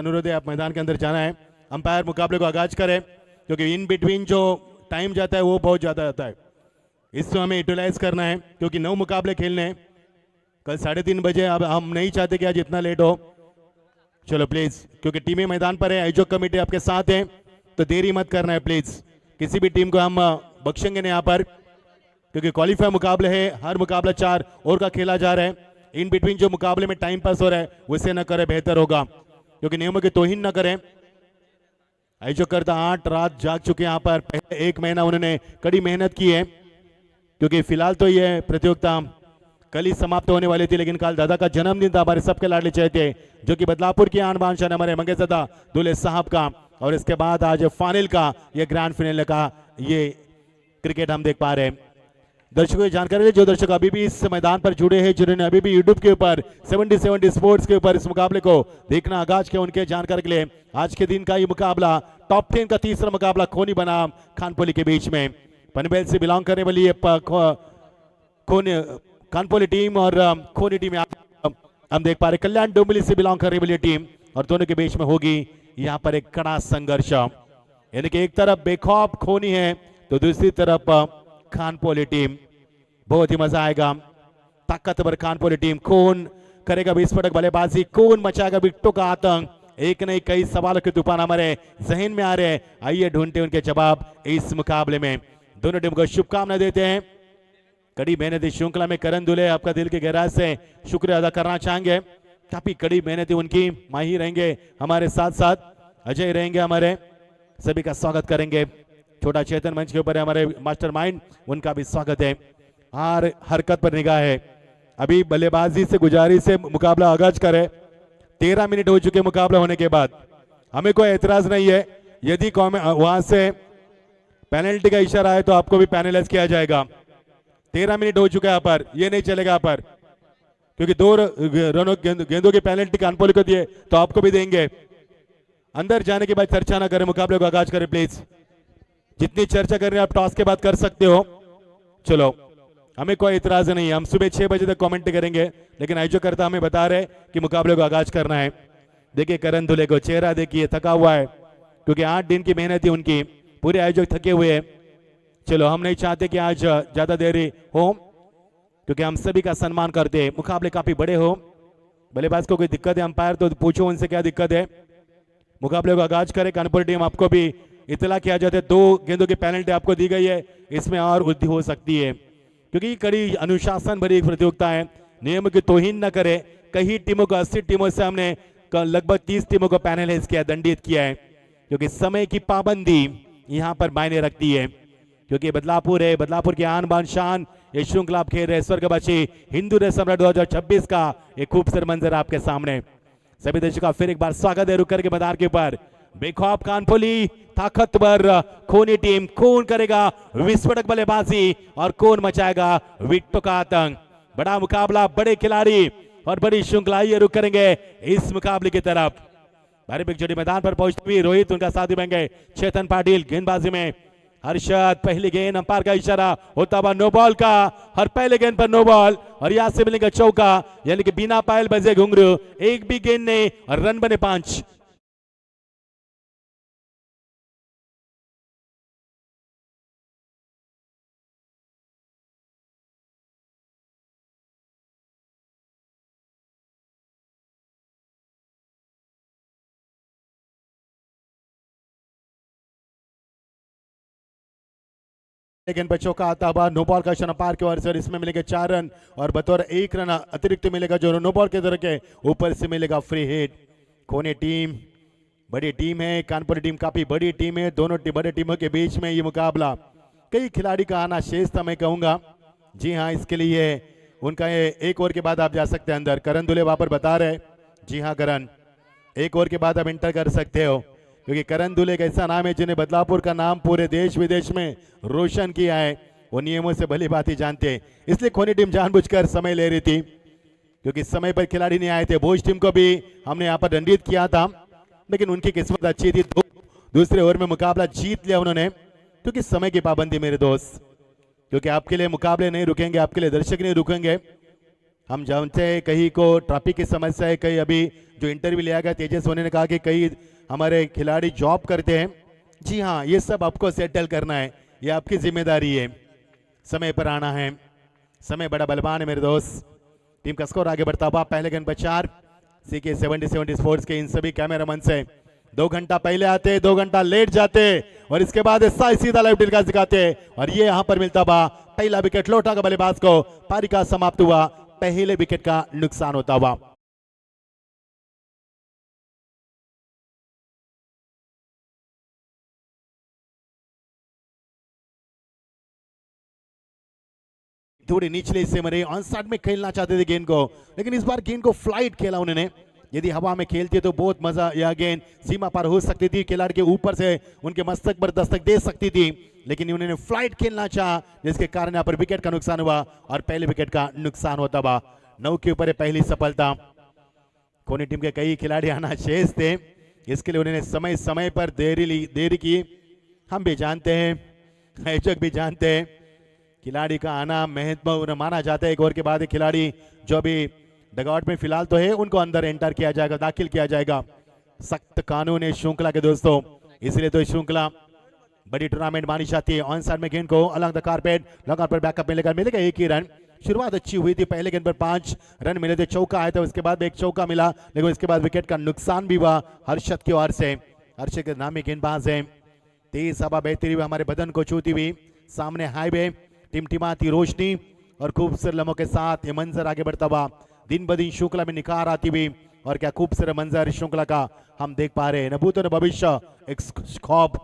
अनुरोध है, आप मैदान के अंदर जाना है। अंपायर मुकाबले को आगाज करें क्योंकि इन बिटवीन जो टाइम जाता है वो बहुत ज़्यादा जाता है, इसको हमें यूटिलाइज करना है क्योंकि 9 मुकाबले खेलने हैं कल 3:30 बजे। अब हम नहीं चाहते कि आज इतना लेट हो। चलो प्लीज़, क्योंकि टीमें मैदान पर है, आयोजक कमेटी आपके साथ है, तो देरी मत करना है प्लीज़। किसी भी टीम को हम बख्शेंगे नहीं यहाँ पर क्योंकि क्वालिफाई मुकाबले है, हर मुकाबला 4 ओवर का खेला जा रहा है। इन बिटवीन जो मुकाबले में टाइम पास हो रहा है उसे न करें, बेहतर होगा क्योंकि नियमों की तौहीन न करें। आयोजकर्ता 8 रात जाग चुके हैं यहाँ पर, पहले 1 महीना उन्होंने कड़ी मेहनत की है क्योंकि फिलहाल तो ये प्रतियोगिता कल ही समाप्त होने वाली थी, लेकिन कल दादा का जन्मदिन था, हमारे सबके लाडले चहेते जो कि बदलापुर की आन बान शान हमारे मंगेशदा दूल्हे साहब का, और इसके बाद आज फाइनल का ये ग्रैंड फाइनल का ये क्रिकेट हम देख पा रहे हैं। दर्शकों की जानकारी है, जो दर्शक अभी भी इस मैदान पर जुड़े हैं, जिन्होंने अभी भी यूट्यूब के ऊपर 70 स्पोर्ट्स के ऊपर इस मुकाबले को देखना आगाज किया, उनके जानकारी के लिए आज के दिन का ये मुकाबला टॉप 10 का तीसरा मुकाबला खोनी बनाम खानपोली के बीच में। पनवेल से बिलोंग करने वाली ये खानपोली टीम और खोनी टीम हम देख पा रहे, कल्याण डोंबिवली से बिलोंग करने वाली टीम, और दोनों के बीच में होगी यहाँ पर एक कड़ा संघर्ष। यानी कि एक तरफ बेखौफ खोनी है तो दूसरी तरफ खानपोली टीम। बहुत ही मजा आएगा। ताकतवर खानपोली टीम, कौन करेगा विस्फोटक बल्लेबाजी, कौन मचाएगा विकेटों का आतंक, एक नहीं कई सवालों के तूफान हमारे जहन में आ रहे हैं। आइए ढूंढते उनके जवाब इस मुकाबले में। दोनों टीम को शुभकामनाएं देते हैं। कड़ी मेहनती श्रृंखला में करण दुले आपका दिल के गहराई से शुक्रिया अदा करना चाहेंगे। काफी कड़ी मेहनती उनकी, माही रहेंगे हमारे साथ साथ, अजय रहेंगे हमारे, सभी का स्वागत करेंगे। छोटा चेतन मंच के ऊपर है हमारे मास्टरमाइंड, उनका भी स्वागत है। हर हरकत पर निगाह है। अभी बल्लेबाजी से गुजारिश से मुकाबला आगाज करे। 13 मिनट हो चुके मुकाबला होने के बाद, हमें कोई एतराज नहीं है। यदि वहां से पेनल्टी का इशारा है तो आपको भी पैनलाइज किया जाएगा। 13 मिनट हो चुका है यहाँ पर, ये नहीं चलेगा यहाँ पर क्योंकि 2 रनों गेंदों की पेनल्टी खानपोली को दिए तो आपको भी देंगे। अंदर जाने के बाद चर्चा ना करें, मुकाबले को आगाज करें प्लीज। जितनी चर्चा कर रहे हैं आप टॉस के बाद कर सकते हो। चलो, हमें कोई इतराज नहीं है, हम सुबह 6 बजे तक कमेंट करेंगे, लेकिन आयोजकर्ता हमें बता रहे कि मुकाबले को आगाज करना है। देखिए करण दुले को, चेहरा देखिए थका हुआ है क्योंकि 8 दिन की मेहनत ही उनकी, पूरे आयोजक थके हुए हैं। चलो, हम नहीं चाहते कि आज ज्यादा देरी हो क्योंकि हम सभी का सम्मान करते हैं। मुकाबले काफी बड़े हो, बल्लेबाज को कोई दिक्कत है अंपायर तो पूछो उनसे क्या दिक्कत है। मुकाबले को आगाज करे। कानपुर टीम, आपको भी इतला किया जाता है 2 गेंदों की पेनल्टी आपको दी गई है, इसमें और वृद्धि हो सकती है क्योंकि कड़ी अनुशासन भरी प्रतियोगिता है। नियम की तौहीन न करे। कई टीमों को 80 टीमों से हमने लगभग 30 टीमों को पैनलाइज किया, दंडित किया है क्योंकि समय की पाबंदी यहाँ पर मायने रखती है क्योंकि बदलापुर है, बदलापुर की आन बान शान, ये श्रृंखला खेल रहे स्वर्गवासी हिंदू रेस सम्राट 2026 का एक खूबसूरत मंजर आपके सामने। सभी दर्शकों का फिर एक बार स्वागत है। रुक करके मैदान के ऊपर बेखौफ खानपोली, ताकतवर खोनी टीम, कौन करेगा विस्फोटक बल्लेबाजी और कौन मचाएगा विकेटों का आतंक। बड़ा मुकाबला, बड़े खिलाड़ी और बड़ी श्रृंखला। ये रुक करेंगे इस मुकाबले की तरफ। भारी बिगजोड़ी मैदान पर पहुंचते हुए रोहित, उनका साथी बनेंगे चेतन पाटिल। गेंदबाजी में हर्षद, पहली गेंद, अंपायर का इशारा होता हुआ नो बॉल का, हर पहले गेंद पर नो बॉल और यहां से मिलेगा चौका, यानी कि बिना पायल बजे घुंघरू, एक भी गेंद नहीं और रन बने 5। गेंद पर चौका आता हुआ, नो बॉल का इशारा पार की ओर से, इसमें मिलेगा 4 रन और बतौर 1 रन अतिरिक्त मिलेगा जो नो बॉल के तरह के ऊपर से मिलेगा फ्री हिट। खोनी टीम बड़ी टीम है, कानपुर टीम काफी बड़ी टीम है। दोनों बड़े टीमों के बीच में ये मुकाबला, कई खिलाड़ी का आना शेष था मैं कहूंगा। जी हाँ, इसके लिए उनका ये 1 ओवर के बाद आप जा सकते हैं अंदर। करण दुले वहां पर बता रहे, जी हाँ करण, 1 ओवर के बाद आप एंटर कर सकते हो क्योंकि करण दुले एक ऐसा नाम है जिन्हें बदलापुर का नाम पूरे देश विदेश में रोशन किया है। वो नियमों से भली बात ही जानते हैं, इसलिए खोनी टीम जानबूझकर समय ले रही थी क्योंकि समय पर खिलाड़ी नहीं आए थे। भोज टीम को भी हमने यहाँ पर दंडित किया था, लेकिन उनकी किस्मत अच्छी थी, दूसरे ओवर में मुकाबला जीत लिया उन्होंने क्योंकि समय की पाबंदी मेरे दोस्त, क्योंकि आपके लिए मुकाबले नहीं रुकेंगे, आपके लिए दर्शक नहीं रुकेंगे। हम जानते हैं कहीं को ट्रैफिक की समस्या है, कहीं अभी जो इंटरव्यू लिया गया तेजस सोनी ने कहा कि कई हमारे खिलाड़ी जॉब करते हैं। जी हाँ, ये सब आपको सेटल करना है, ये आपकी जिम्मेदारी है। समय पर आना है, समय बड़ा बलवान है मेरे दोस्त। टीम का स्कोर आगे बढ़ता हुआ पहले गेंद पर 4। सीके 70 स्पोर्ट्स के इन सभी कैमरामैन से 2 घंटा पहले आते, 2 घंटा लेट जाते और इसके बाद सीधा लाइव टेलीकास्ट दिखाते और ये यहां पर मिलता हुआ पहला विकेट लौटा का बल्लेबाज को। पारी का समाप्त हुआ, पहले विकेट का नुकसान होता हुआ। थोड़ी निचले हिस्से में ऑन साइड में खेलना चाहते थे गेंद को, लेकिन इस बार गेंद को फ्लाइट खेला उन्होंने। यदि हवा में खेलती तो बहुत मजा, यह गेंद सीमा पार हो सकती थी, खिलाड़ी के ऊपर से उनके मस्तक पर दस्तक दे सकती थी, लेकिन उन्होंने फ्लाइट खेलना चाहा, जिसके कारण यहाँ पर विकेट का नुकसान हुआ और पहले विकेट का नुकसान होता हुआ। 9 के ऊपर पहली सफलता। कोनी टीम के कई खिलाड़ी आना शेष थे, इसके लिए उन्होंने समय समय पर देरी की। हम भी जानते हैं, आयोजक भी जानते हैं, खिलाड़ी का आना महत्वपूर्ण माना जाता है। एक ओवर के बाद खिलाड़ी जो अभी डगआउट में फिलहाल तो है, उनको अंदर एंटर किया जाएगा, दाखिल किया जाएगा। सख्त कानून है श्रृंखला के दोस्तों, इसलिए तो श्रृंखला बड़ी टूर्नामेंट मानी जाती है। ऑन साइड में गेंद को अलग the carpet, long per backup में लेकर मिलेगा 1 ही रन। शुरुआत अच्छी हुई थी, पहले गेंद पर 5 रन मिले थे, चौका आया था, उसके बाद एक चौका मिला, लेकिन उसके बाद विकेट का नुकसान भी हुआ हर्षद की ओर से। हर्षद के नामी गेंदबाज है, तेज हवा बहती हुई हमारे बदन को छूती हुई, सामने हाईवे, टिमटिमाती रोशनी और खूबसूरत लम्हों के साथ ये मंजर आगे बढ़ता हुआ दिन ब दिन श्रृंखला में निखार आती हुई। और क्या खूबसूरत मंजर श्रृंखला का हम देख पा रहे हैं। नभूतो न भविष्य एक खौफ,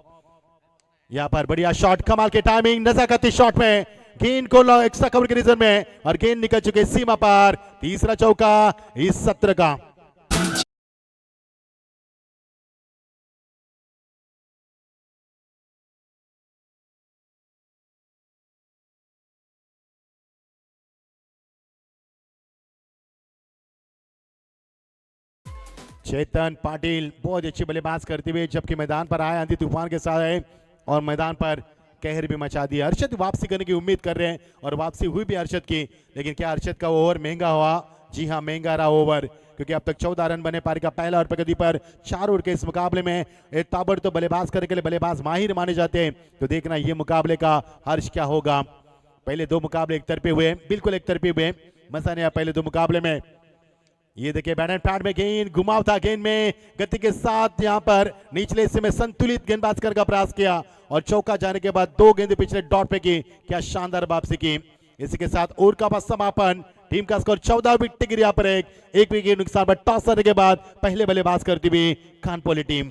यहाँ पर बढ़िया शॉट, कमाल के टाइमिंग, नजाकती शॉट में गेंद को एक्स्ट्रा कवर के रीजन में और गेंद निकल चुके सीमा पार। तीसरा चौका इस सत्र का। चेतन पाटिल बहुत अच्छी बल्लेबाज करते हुए जबकि मैदान पर आए आंधी तूफान के साथ है और मैदान पर कहर भी मचा दिया। अर्शद वापसी करने की उम्मीद कर रहे हैं और वापसी हुई भी अर्शद की, लेकिन क्या अर्शद का ओवर महंगा हुआ? जी हां, महंगा रहा ओवर, क्योंकि अब तक 14 रन बने पारी का पहला और प्रगति पर 4 ओवर के इस मुकाबले में एक ताबड़ तो बल्लेबाज करने के लिए बल्लेबाज माहिर माने जाते हैं। तो देखना ये मुकाबले का हर्ष क्या होगा। पहले 2 मुकाबले एक तरफे हुए, बिल्कुल एक तरफे हुए, मजा नहीं आया पहले 2 मुकाबले में। ये देखिए बैट एंड पैड में गेंद, घुमाव था गेंद में, गति के साथ यहां पर निचले हिस्से में संतुलित गेंदबाज करने का प्रयास किया और चौका जाने के बाद 2 गेंद पिछले डॉट पे की। क्या शानदार वापसी की। इसी के साथ ओवर का समापन, टीम का स्कोर 14 विकेट गिरी, यहाँ पर एक विकेट नुकसान पर टॉस करने के बाद पहले बल्लेबाज करती हुई खानपोली टीम।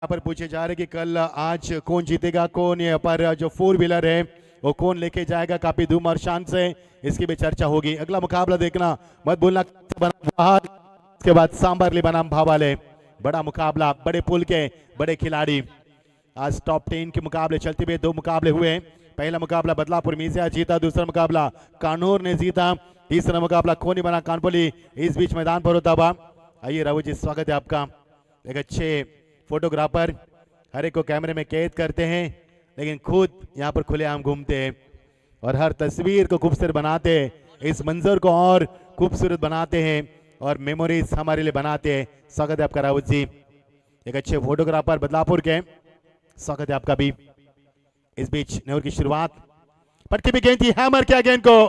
पर पूछे जा रहे कि कल आज कौन जीतेगा, कौन ये पर जो 4 व्हीलर है वो कौन लेके जाएगा। काफी धूम और शान से इसकी भी चर्चा होगी। अगला मुकाबला देखना मत भूलना, इसके बाद सांबरली बनाम भावाले। बड़ा मुकाबला, बड़े पुल के बड़े खिलाड़ी। आज टॉप 10 के मुकाबले चलते हुए 2 मुकाबले हुए। पहला मुकाबला बदलापुर मीजिया जीता, दूसरा मुकाबला कानूर ने जीता, तीसरा मुकाबला खोनी बना कानपुली। इस बीच मैदान पर होता हुआ, आइए राहुल जी स्वागत है आपका। एक अच्छे फोटोग्राफर हर एक को कैमरे में कैद करते हैं, लेकिन खुद यहाँ पर खुलेआम घूमते हैं और हर तस्वीर को खूबसूरत बनाते हैं, इस मंजर को और खूबसूरत बनाते हैं और मेमोरीज हमारे लिए बनाते हैं। स्वागत है आपका राउत जी, एक अच्छे फोटोग्राफर बदलापुर के, स्वागत है आपका भी। इस बीच नौर की शुरुआत, पटकी भी गेंद थी, हैमर किया गेंद को,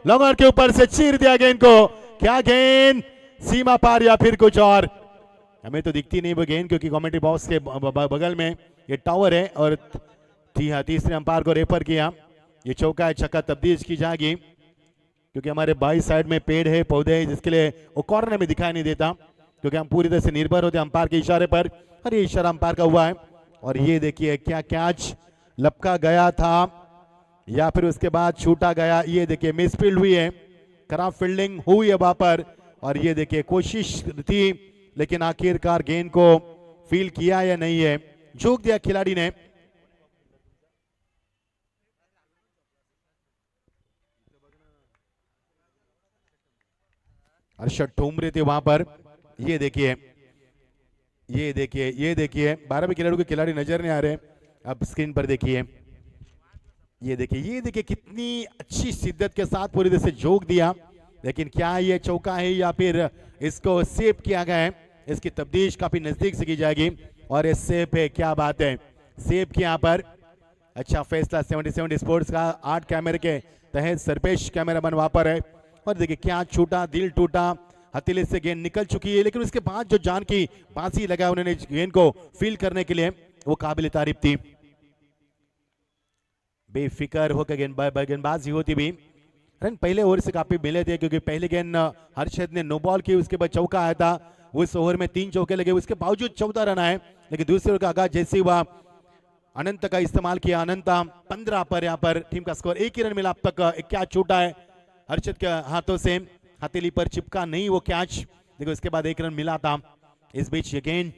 लॉन्गर के ऊपर से चीर दिया गेंद को। क्या गेंद, सीमा पार या फिर कुछ और? हमें तो दिखती नहीं वो गेंद, क्योंकि कमेंट्री बॉक्स के बगल में ये टावर है और तीसरे अंपायर को रेफर किया। ये चौका है, छक्का तब्दील की जाएगी, क्योंकि हमारे बाई साइड में पेड़ है, पौधे हैं, जिसके लिए वो कॉर्नर में दिखाई नहीं देता, क्योंकि हम पूरी तरह से निर्भर होते हैं अंपायर के इशारे पर। और ये इशारा अंपायर का हुआ है। और ये देखिए क्या कैच लपका गया था या फिर उसके बाद छूटा गया। ये देखिए मिसफील्ड हुई है, खराब फील्डिंग हुई है वहां पर और ये देखिए कोशिश थी लेकिन आखिरकार गेंद को फील किया या नहीं है, झोंक दिया खिलाड़ी ने। अर्षद ठोमरे थे वहां पर। ये देखिए ये देखिए ये देखिए 12वें खिलाड़ी के खिलाड़ी नजर नहीं आ रहे, अब स्क्रीन पर देखिए। ये देखिए कितनी अच्छी शिद्दत के साथ पूरी तरह से झोंक दिया, लेकिन क्या ये चौका है या फिर इसको सेव किया गया है, इसकी तब्दीश काफी नजदीक से की जाएगी। और ये सेव है, क्या बात है, सेव की यहाँ पर अच्छा फैसला 77 स्पोर्ट्स का। 8 कैमरे के तहत सरपेश कैमरामैन वहां पर है। और देखिए क्या छूटा, दिल टूटा, हथेली से गेंद निकल चुकी है, लेकिन उसके बाद जो जान की बांसी लगा उन्होंने गेंद को फील करने के लिए, वो काबिल तारीफ थी। बेफिक्र होकर गेंदबाजी होती भी। रन पहले ओवर से काफी मिले थे, क्योंकि पहले गेंद हर्षद ने नो बॉल की, उसके बाद चौका आया था। उस ओवर में 3 चौके लगे, उसके बावजूद 14 रन आए। लेकिन दूसरे ओवर का आगाज जैसे हुआ, अनंत का इस्तेमाल किया। अनंत 15 पर, यहाँ पर टीम का स्कोर 1 ही रन मिला अब तक। एक कैच छूटा है हर्षद के हाथों से, हथेली पर चिपका नहीं वो कैच, देखो इसके बाद 1 रन मिला था। इस बीच ये गेंद,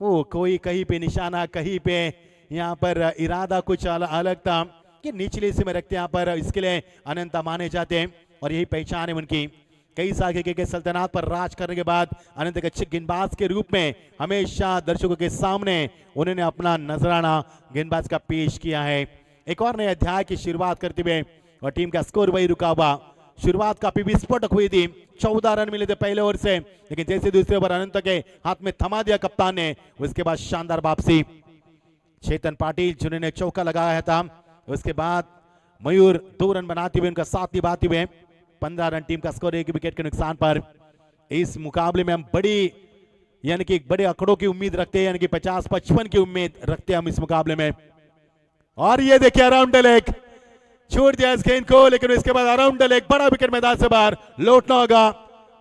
वो कोई कहीं पे निशाना, कहीं पे यहाँ पर इरादा कुछ अलग था कि निचले हिस्से में रखते यहाँ पर, इसके लिए अनंत माने जाते हैं और यही पहचान है उनकी। कई साल के सल्तनत पर राज करने के बाद अनंत एक अच्छे गेंदबाज के रूप में हमेशा दर्शकों के सामने उन्होंने अपना नजराना गेंदबाज का पेश किया है। एक और नए अध्याय की शुरुआत करते हुए और टीम का स्कोर वही रुका हुआ। शुरुआत काफी विस्फोटक हुई थी, 14 रन मिले थे पहले ओवर से, लेकिन जैसे दूसरे ओवर अनंत के हाथ में थमा दिया कप्तान ने, उसके बाद शानदार वापसी। चेतन पाटिल जिन्होंने चौका लगाया था, उसके बाद मयूर 2 रन बनाते हुए उनका साथ निभाते हुए 15 रन, टीम का स्कोर 1 विकेट के नुकसान पर। इस मुकाबले में हम बड़ी यानी कि बड़े आंकड़ों की उम्मीद रखते हैं, यानी कि 50-55 की उम्मीद रखते हैं हम इस मुकाबले में। और ये देखिए अराउंड द लेग, छोड़ दिया इस गेंद को, लेकिन इसके बाद अराउंड द लेग बड़ा विकेट मैदान से बाहर लौटना होगा।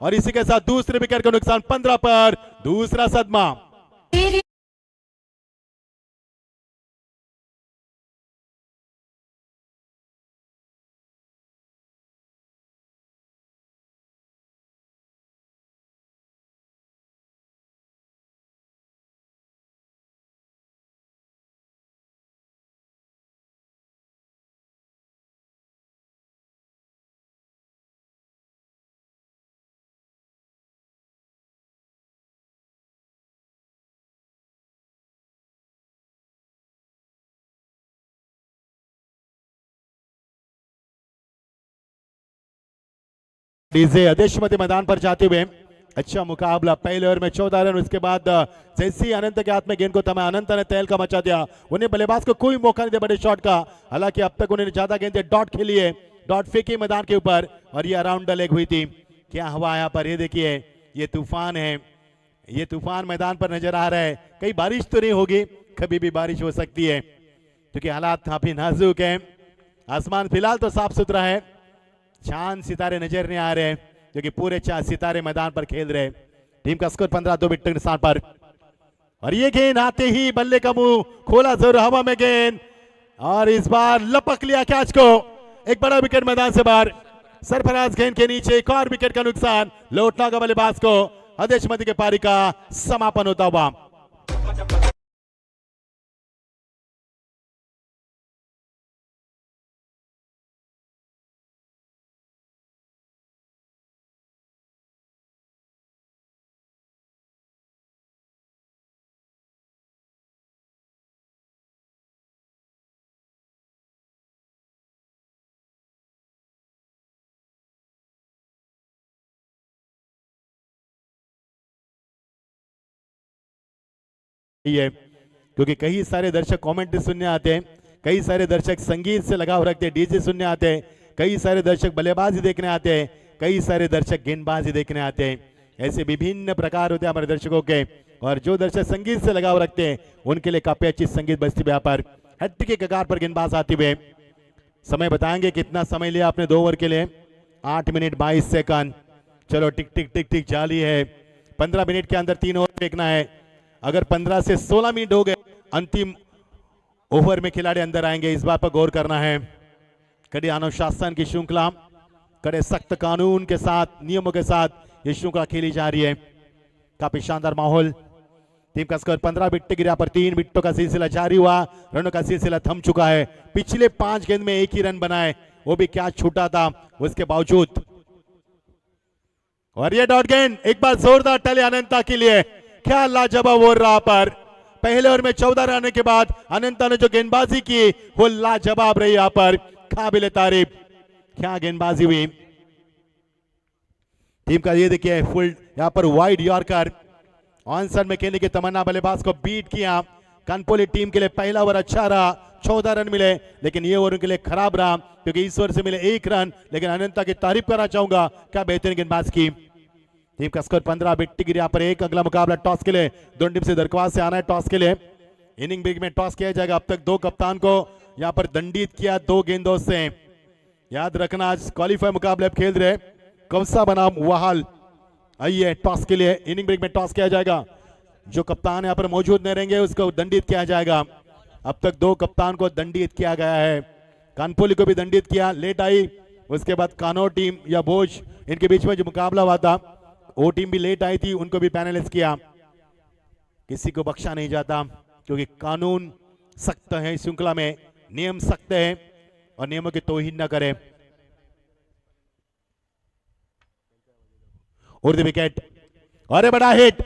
और इसी के साथ दूसरे विकेट का नुकसान, 15 पर दूसरा सदमा। डीजे आदेशमती मैदान पर जाते हुए अच्छा मुकाबला। पहले ओवर में 14 रन, उसके बाद जैसी अनंत के हाथ में गेंद को थमा, अनंत ने तहल का मचा दिया, उन्हें बल्लेबाज को कोई मौका नहीं दिया बड़े शॉट का। हालांकि अब तक उन्होंने ज्यादा गेंदें डॉट खेली है, डॉट फेंकी मैदान के ऊपर, और ये अराउंड द लेग हुई थी। क्या हवा यहाँ पर, ये देखिए ये तूफान है, ये तूफान मैदान पर नजर आ रहा है। कहीं बारिश तो नहीं होगी, कभी भी बारिश हो सकती है, क्योंकि हालात काफी नाजुक है। आसमान फिलहाल तो साफ सुथरा है, चांद सितारे नजर नहीं आ रहे, क्योंकि पूरे 4 सितारे मैदान पर खेल रहे। टीम का स्कोर 15, 2 विकेट के नुकसान पर। और ये गेंद आते ही बल्ले का मुंह खोला, जरूर हवा में गेंद, और इस बार लपक लिया कैच को। एक बड़ा विकेट मैदान से बाहर, सरफराज गेंद के नीचे, एक और विकेट का नुकसान, लौटना का बल्लेबाज को। आदेशमती के पारी का समापन होता हुआ। है क्योंकि कई सारे दर्शक कमेंट्री सुनने आते हैं, कई सारे दर्शक संगीत से लगाव रखते हैं, डीजे सुनने आते हैं, कई सारे दर्शक बल्लेबाजी देखने आते हैं, कई सारे दर्शक गेंदबाजी देखने आते हैं। ऐसे विभिन्न प्रकार होते हैं हमारे दर्शकों के, और जो दर्शक संगीत से लगाव रखते हैं उनके लिए काफी अच्छी संगीत बजती है। यहाँ पर हैट्रिक के कगार पर गेंदबाज आते हुए। समय बताएंगे कितना समय लिया आपने 2 ओवर के लिए, 8 मिनट 22 सेकंड। चलो टिक टिक टिक टिक जाली है, 15 मिनट के अंदर 3 ओवर फेंकना है। अगर 15 से 16 मिनट हो गए, अंतिम ओवर में खिलाड़ी अंदर आएंगे, इस बात पर गौर करना है। कड़ी अनुशासन की श्रृंखला, कड़े सख्त कानून के साथ, नियमों के साथ ये श्रृंखला खेली जा रही है। काफी शानदार माहौल। टीम का स्कोर 15 विकेट गिरा पर 3 विकेटों का सिलसिला जारी हुआ। रनों का सिलसिला थम चुका है। पिछले 5 गेंद में एक ही रन बनाए, वो भी क्या छूटा था उसके बावजूद। और ये डॉट गेंद एक बार जोरदार टले अनंता के लिए। क्या लाजवाब ओवर रहा पर पहले ओवर में 14 रन के बाद अनंता ने जो गेंदबाजी की वो लाजवाब रही। यहां पर काबिले तारीफ, क्या गेंदबाजी हुई। टीम का ये देखिए फुल यहां पर वाइड यॉर्कर। ऑनसर में खेलने की तमन्ना बल्लेबाज को बीट किया। कानपुली टीम के लिए पहला ओवर अच्छा रहा, 14 रन मिले, लेकिन ये ओवर उनके लिए खराब रहा क्योंकि इस ओवर से मिले 1 रन। लेकिन अनंता की तारीफ करना चाहूंगा, क्या बेहतरीन गेंदबाज की। टीम का स्कोर 15 विकेट गिरा पर 1। अगला मुकाबला टॉस के लिए दोनों टीम से दरख्वास्त से आना है। टॉस के लिए इनिंग ब्रेक में टॉस किया जाएगा। अब तक 2 कप्तान को यहां पर दंडित किया 2 गेंदों से। याद रखना आज क्वालिफाई मुकाबले खेल रहे कौसा बनाम वहाल। आइए टॉस के लिए इनिंग ब्रेक में टॉस किया जाएगा। जो कप्तान यहां पर मौजूद नहीं रहेंगे उसको दंडित किया जाएगा। अब तक 2 कप्तान को दंडित किया गया है। कानपुली को भी दंडित किया, लेट आई। उसके बाद कानौर टीम या भोज इनके बीच में जो मुकाबला हुआ था वो टीम भी लेट आई थी, उनको भी पैनलिस्ट किया। किसी को बख्शा नहीं जाता क्योंकि कानून सख्त है, इस श्रृंखला में नियम सख्त है और नियमों की तौहीन न करें। उर्द विकेट और बड़ा हिट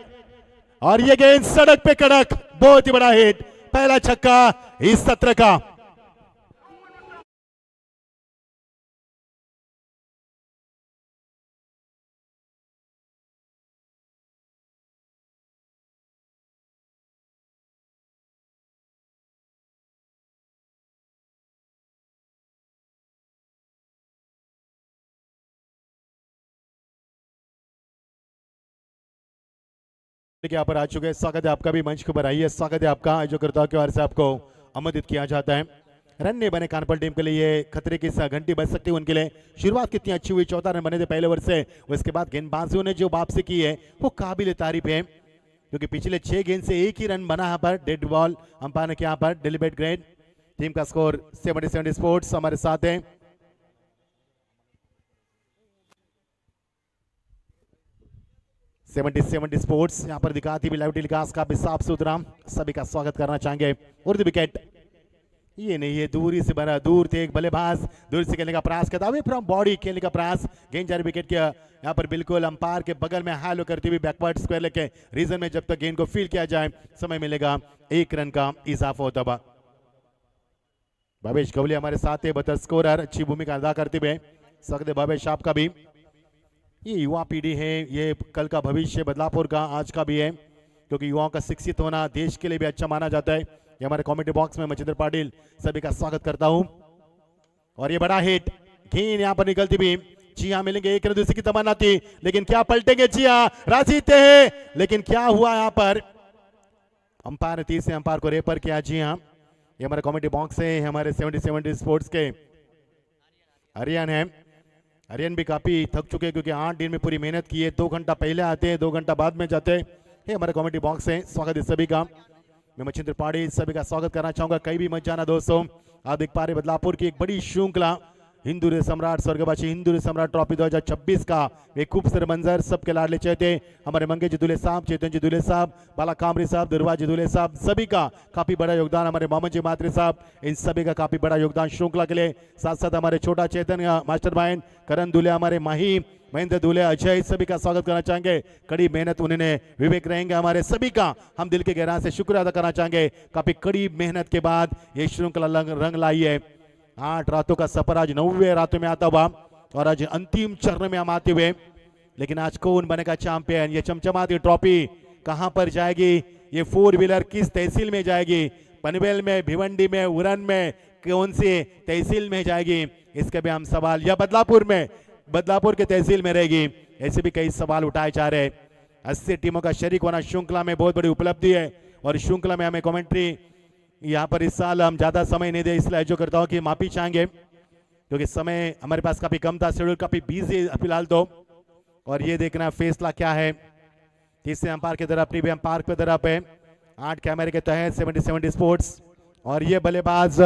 और ये गेंद सड़क पे कड़क, बहुत ही बड़ा हिट। पहला छक्का इस सत्र का। यहाँ पर आ चुके हैं, स्वागत है आपका भी मंच के ऊपर आइए। स्वागत है आपका आयोजकर्ताओं की ओर से आपको आमंत्रित किया जाता है। रन नहीं बने कानपुर टीम के लिए, ये खतरे की घंटी बज सकती है उनके लिए। शुरुआत कितनी अच्छी हुई, 14 रन बने थे पहले ओवर से। उसके बाद गेंदबाजों ने जो वापसी की है वो काबिल तारीफ है क्योंकि पिछले 6 गेंद से एक ही रन बना। यहाँ पर डेड बॉल अंपायर ने किया, पर डिलीबरेट ग्रेड। टीम का स्कोर 70 स्पोर्ट्स हमारे साथ है। सेवेंटी स्पोर्ट्स यहाँ पर दिखाती भी लाइव टेलीकास्ट का भी साफ सुथरा। सभी का स्वागत करना चाहेंगे। उर्द विकेट ये नहीं है, दूरी से बना, दूर थे एक बल्लेबाज, दूर से खेलने का प्रयास करता हुआ फ्रॉम बॉडी खेलने का प्रयास। गेंद जारी विकेट किया यहाँ पर बिल्कुल अंपायर के बगल में हालो करती हुई बैकवर्ड स्क्वायर लेके रीजन में जब तक गेंद को फील किया जाए समय मिलेगा 1 रन का इजाफा होता हुआ। भवेश गवली हमारे साथ है, बतर स्कोरर, अच्छी भूमिका अदा करते हुए। स्वागत भवेश आपका भी। ये युवा पीढ़ी है, ये कल का भविष्य बदलापुर का आज का भी है क्योंकि युवाओं का शिक्षित होना देश के लिए भी अच्छा माना जाता है। ये हमारे कमेंट्री बॉक्स में मचिंद्र पाटिल सभी का स्वागत करता हूं। और ये बड़ा हिट, गेंद यहां पर निकलती भी। जी हाँ मिलेंगे, 1 रन दूसरी की तमन्ना थी लेकिन क्या पलटेंगे जी हाँ, राजी थे, लेकिन क्या हुआ यहां पर अंपायर ने तीसरे अंपायर को रेफर किया। जी हाँ ये हमारे कमेंट्री बॉक्स है, हमारे 70 स्पोर्ट्स के हरियाणा है। हरियाणा भी काफी थक चुके हैं क्योंकि 8 दिन में पूरी मेहनत की है। 2 घंटा पहले आते हैं, 2 घंटा बाद में जाते हैं। ये हमारे कमेंट्री बॉक्स है, स्वागत है सभी का। मैं मचिंद्र पाड़ी सभी का स्वागत करना चाहूंगा। कहीं भी मत जाना दोस्तों, आप देख पा रहे बदलापुर की एक बड़ी श्रृंखला हिंदू सम्राट स्वर्गवासी हिंदू सम्राट ट्रॉफी 2026 का एक खूबसूरत मंजर। सबके लाडले चेहते हमारे मंगेश जी दूल्हे साहब, चेतन जी दूल्हे साहब, बाला कामरी साहब, दुर्वा जी दूल्हे साहब, सभी का काफी बड़ा योगदान। हमारे मोहम्मद जी मात्रे साहब, इन सभी का काफी बड़ा योगदान श्रृंखला के लिए। साथ साथ हमारे छोटा चेतन मास्टरमाइंड करण दूल्हे, हमारे माही महेंद्र दूल्हे, अजय, सभी का स्वागत करना चाहेंगे। कड़ी मेहनत उन्होंने, विवेक रहेंगे हमारे सभी का हम दिल के गहराई से शुक्र अदा करना चाहेंगे। काफी कड़ी मेहनत के बाद ये श्रृंखला रंग लाई है। 8 रातों का सफर आज 9वें रातों में आता हुआ और आज अंतिम चरण में हम आते हुए। लेकिन आज कौन बनेगा चैंपियन, ये चमचमाती ट्रॉफी कहां पर जाएगी, ये 4 व्हीलर किस तहसील में जाएगी, पनवेल में, भिवंडी में, उरन में, कौन सी तहसील में जाएगी, इसके भी हम सवाल, या बदलापुर में, बदलापुर के तहसील में रहेगी, ऐसे भी कई सवाल उठाए जा रहे हैं। 80 टीमों का शरीक होना श्रृंखला में बहुत बड़ी उपलब्धि है और श्रृंखला में हमें कमेंट्री यहाँ पर इस साल हम ज्यादा समय नहीं दे, इसलिए जो करता हूँ कि माफी चाहेंगे क्योंकि समय हमारे पास काफी कम था, शेड्यूल काफी बिजी फिलहाल तो। और ये देखना फैसला क्या है, तीसरे अंपायर की तरफ, प्रीवियम पार्क की तरफ है, 8 कैमरे के तहत 70 स्पोर्ट्स। और ये बल्लेबाज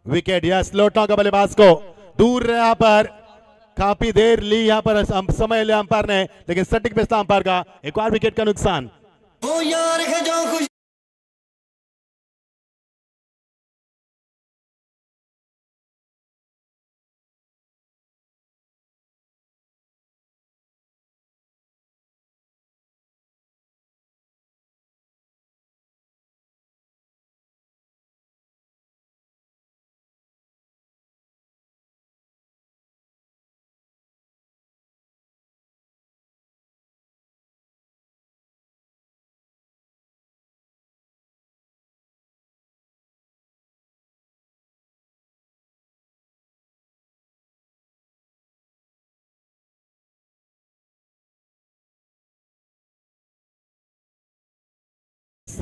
विकेट, यस लौटा का बल्लेबाज को दूर यहाँ पर काफी देर ली यहाँ पर समय लिया अंपायर ने, लेकिन सटीक पे अंपायर का एक और विकेट का नुकसान। ओ यार है जो खुश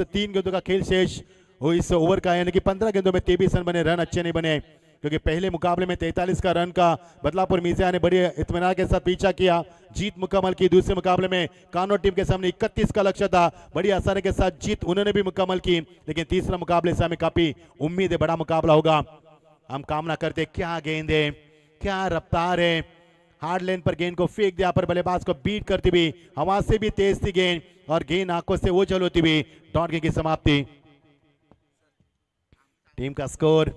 तीन गेंदों का खेल शेष हो इस ओवर का, यानी कि 15 गेंदों में 23 रन बने। रन अच्छे नहीं बने क्योंकि पहले मुकाबले में 43 का रन का बदलापुर मीजिया ने बड़े इत्मीनान के साथ पीछा किया, जीत मुकम्मल की। दूसरे मुकाबले में कानौर टीम के सामने 31 का लक्ष्य था, बड़ी आसानी के साथ जीत उन्होंने भी मुकम्मल की। लेकिन तीसरा मुकाबले से हमें काफी उम्मीद है, बड़ा मुकाबला होगा। हम कामना करते क्या गेंद है, क्या रफ्तार है। हार्ड लेन पर गेंद को फेंक दिया, पर बल्लेबाज को बीट करती हुई, हवा से भी तेज थी गेंद और गेंद आंखों से ओझल होती हुई डॉट गेंद की समाप्ति। टीम का स्कोर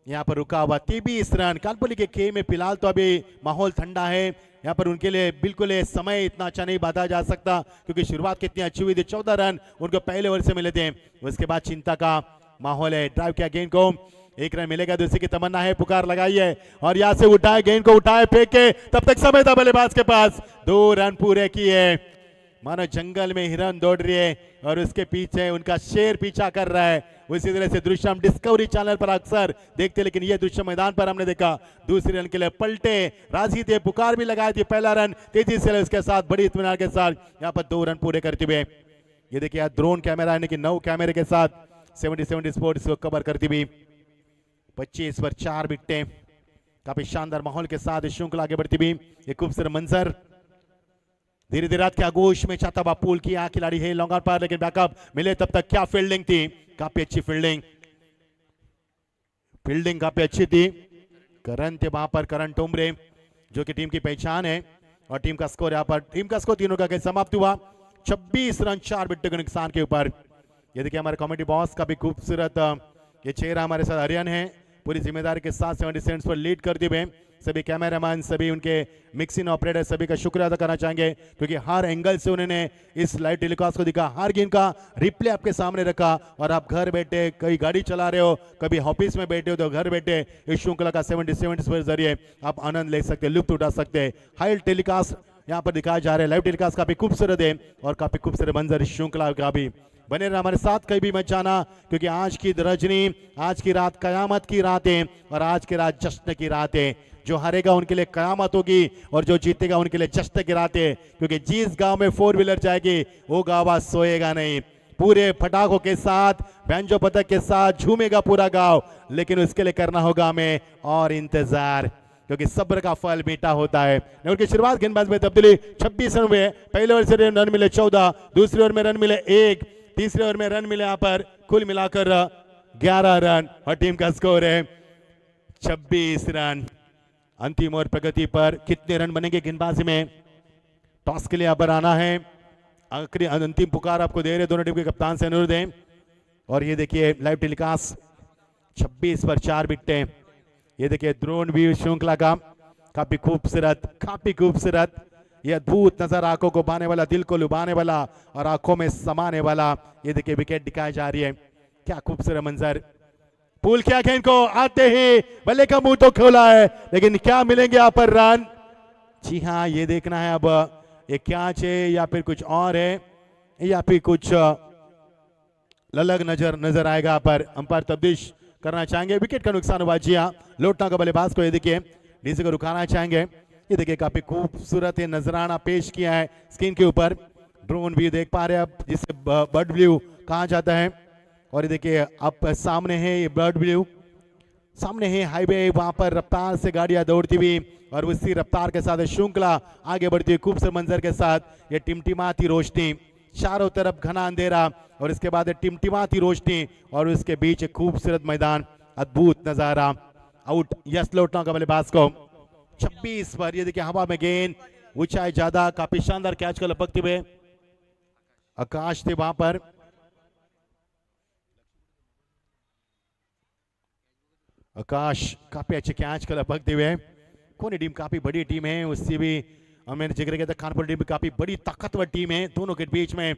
यहां पर रुका हुआ 23 रन। कानपुर के खेल में फिलहाल तो अभी माहौल ठंडा है, यहां पर उनके लिए बिल्कुल समय इतना अच्छा नहीं बांधा जा सकता क्योंकि शुरुआत कितनी अच्छी हुई थी। 14 रन उनको पहले ओवर से मिले थे, उसके बाद चिंता का माहौल है। ड्राइव किया गेंद को, एक रन मिलेगा, दूसरे की तमन्ना है, पुकार लगाई है और यहां से उठाए गेंद को, उठाए फेंके, तब तक समय था बल्लेबाज के पास। 2 रन पूरे किए। मानो जंगल में हिरन दौड़ रही है और उसके पीछे उनका शेर पीछा कर रहा है। उसी तरह से दृश्य हम डिस्कवरी चैनल पर अक्सर देखते, लेकिन यह दृश्य मैदान पर हमने देखा। दूसरे रन के लिए पलटे, राजी थे, पुकार भी लगाई थी। पहला रन तेजी से उसके साथ बड़ी इत्मीनान के साथ यहाँ पर 2 रन पूरे करते हुए। ये देखिए ड्रोन कैमरा यानी कि 9 कैमरे के साथ 70 स्पोर्ट्स को कवर करती हुई 25 पर 4 विकेटें। काफी शानदार माहौल के साथ श्रृंखला आगे बढ़ती हुई एक खूबसूरत मंजर। धीरे धीरे रात के आगोश में चाहता हुआ पुल किया खिलाड़ी है लॉन्ग ऑन पर, लेकिन बैकअप मिले तब तक। क्या फील्डिंग थी, काफी अच्छी फील्डिंग, फील्डिंग काफी अच्छी थी। करण थे वहां पर, करण टोमरे जो कि टीम की पहचान है। और टीम का स्कोर यहाँ पर, टीम का स्कोर तीनों का खेल समाप्त हुआ 26 रन 4 विकेट के नुकसान के ऊपर। ये देखिए हमारे कॉमेडी बॉस का भी खूबसूरत ये चेहरा हमारे साथ आर्यन है, पूरी जिम्मेदारी के साथ 70 सेंट्स पर लीड करते हुए। सभी कैमरामैन, सभी उनके मिक्सिंग ऑपरेटर, सभी का शुक्रिया अदा करना चाहेंगे क्योंकि हर एंगल से उन्होंने इस लाइव टेलीकास्ट को दिखा, हर गेम का रिप्ले आपके सामने रखा। और आप घर बैठे, कहीं गाड़ी चला रहे हो, कभी ऑफिस में बैठे हो, तो घर बैठे इस श्रृंखला का 70 के जरिए आप आनंद ले सकते, लुत्फ उठा सकते। हाई टेलीकास्ट यहाँ पर दिखाया जा रहा है, लाइव टेलीकास्ट काफी खूबसूरत है और काफी खूबसूरत मंजर इस श्रृंखला का भी। बने रहना हमारे साथ, कहीं भी मत जाना क्योंकि आज की रजनी, आज की रात कयामत की रात है और आज की रात जश्न की रात है। जो हारेगा उनके लिए कयामत होगी और जो जीतेगा उनके लिए जश्न की रात है क्योंकि जिस गांव में 4 व्हीलर जाएगी वो गांव आज सोएगा नहीं। पूरे फटाखों के साथ, बैंजो पतक के साथ झूमेगा पूरा गांव, लेकिन उसके लिए करना होगा हमें और इंतजार क्योंकि सब्र का फल मीठा होता है। उनकी शुरुआत गेंदबाज में तब्दीली 26 रन हुए। पहले ओवर से रन मिले 14, दूसरे ओवर में रन मिले 1, तीसरे ओवर में रन मिले यहाँ पर कुल मिलाकर 11 रन और टीम का स्कोर है 26 रन। अंतिम ओवर प्रगति पर कितने रन बनेंगे गेंदबाजी में, टॉस के लिए यहाँ पर आना है। आखिरी अंतिम पुकार आपको दे रहे दोनों टीम के कप्तान से अनुरोध है। और ये देखिए लाइव टेलीकास्ट 26 पर 4 विकेटें। ये देखिए ड्रोन व्यू श्रृंखला का काफी खूबसूरत, काफी खूबसूरत, ये अद्भुत नजर, आंखों को बाने वाला, दिल को लुभाने वाला और आंखों में समाने वाला। ये देखिए विकेट दिखाई जा रही है, क्या खूबसूरत मंजर। पुल किया गेंद को, आते ही बल्ले का मुंह तो खोला है, लेकिन क्या मिलेंगे यहाँ पर रन। जी हाँ, ये देखना है अब ये कैच है या फिर कुछ और है या फिर कुछ अलग नजर आएगा। यहाँ पर अंपायर तब्दीश करना चाहेंगे। विकेट का नुकसान हुआ, जी हाँ, लौटना का बल्लेबाज को ये देखिए डीसी को रुकाना चाहेंगे। ये देखिए काफी खूबसूरत नजराना पेश किया है स्क्रीन के ऊपर। ड्रोन व्यू देख पा रहे हैं आप, जिसे बर्ड व्यू कहा जाता है। और ये देखिए अब सामने है ये बर्ड व्यू, सामने है हाईवे, वहां पर रफ्तार से गाड़ियां दौड़ती हुई और उसी रफ्तार के साथ श्रृंखला आगे बढ़ती हुई खूबसूरत मंजर के साथ। ये टिमटिमाती रोशनी, चारों तरफ घना अंधेरा और इसके बाद टिमटिमाती रोशनी और उसके बीच एक खूबसूरत मैदान, अद्भुत नजारा। आउट, यस, लौटना का बल्लेबाज को 26 पर। ये देखिए हवा में गेंद, ऊंचाई ज्यादा, काफी शानदार कैच को लपकते हुए आकाश थे वहां पर। आकाश काफी अच्छे कैच को लपकते हुए। कोनी टीम काफी बड़ी टीम है, उससे भी मैंने जिक्र किया था कानपुर टीम भी काफी बड़ी ताकतवर टीम है। दोनों के बीच में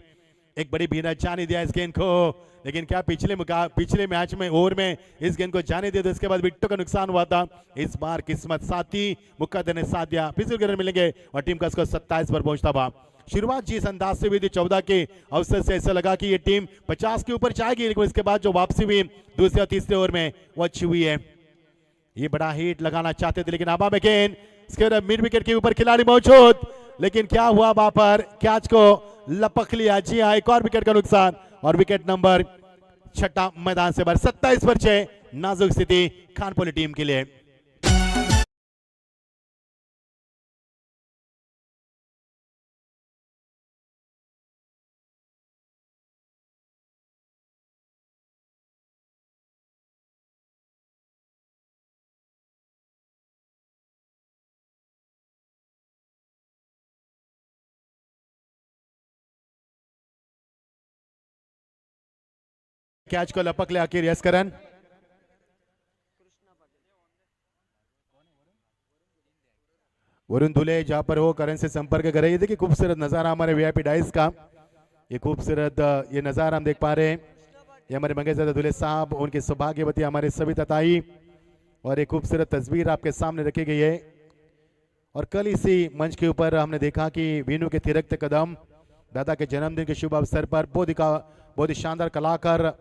एक बड़ी भीड़ जाने दिया इस गेंद को, लेकिन क्या पिछले मैच में ओवर में इस गेंद को जाने दिया तो इसके बाद विकेटों का नुकसान हुआ था। इस बार किस्मत साथ थी, मुक्कादर ने साथ दिया, फिजिकल रन मिलेंगे और टीम का स्कोर 27 पर पहुंचता हुआ। शुरुआत जिस अंदाज से हुई थी 14 के अवसर से, ऐसा लगा कि ये टीम 50 के ऊपर जाएगी, लेकिन इसके बाद जो वापसी हुई दूसरे और तीसरे ओवर में वो अच्छी हुई है। ये बड़ा हिट लगाना चाहते थे, लेकिन हवा में गेंद, इसके बाद मिड विकेट के ऊपर खिलाड़ी मौजूद, लेकिन क्या हुआ वहां पर, कैच को लपक लिया। जी हाँ, एक और विकेट का नुकसान और विकेट नंबर 6 मैदान से बाहर। 27 पर 6, नाजुक स्थिति कानपुर टीम के लिए। कैच को लपक ले आखिर यस करण। वरुण धुले जहां पर हो करण से संपर्क कर रहे हैं। देखिए खूबसूरत नजारा हमारे वीआईपी डाइस का, ये खूबसूरत ये नजारा हम देख पा रहे हैं। ये हमारे मंगेशदादा धुले साहब, उनके सौभाग्यवती हमारे सभी तताई, और एक खूबसूरत तस्वीर आपके सामने रखी गई है। और कल इसी मंच के ऊपर हमने देखा कि वीनू के थिरकते कदम, दादा के जन्मदिन के शुभ अवसर पर बहुत ही शानदार कलाकार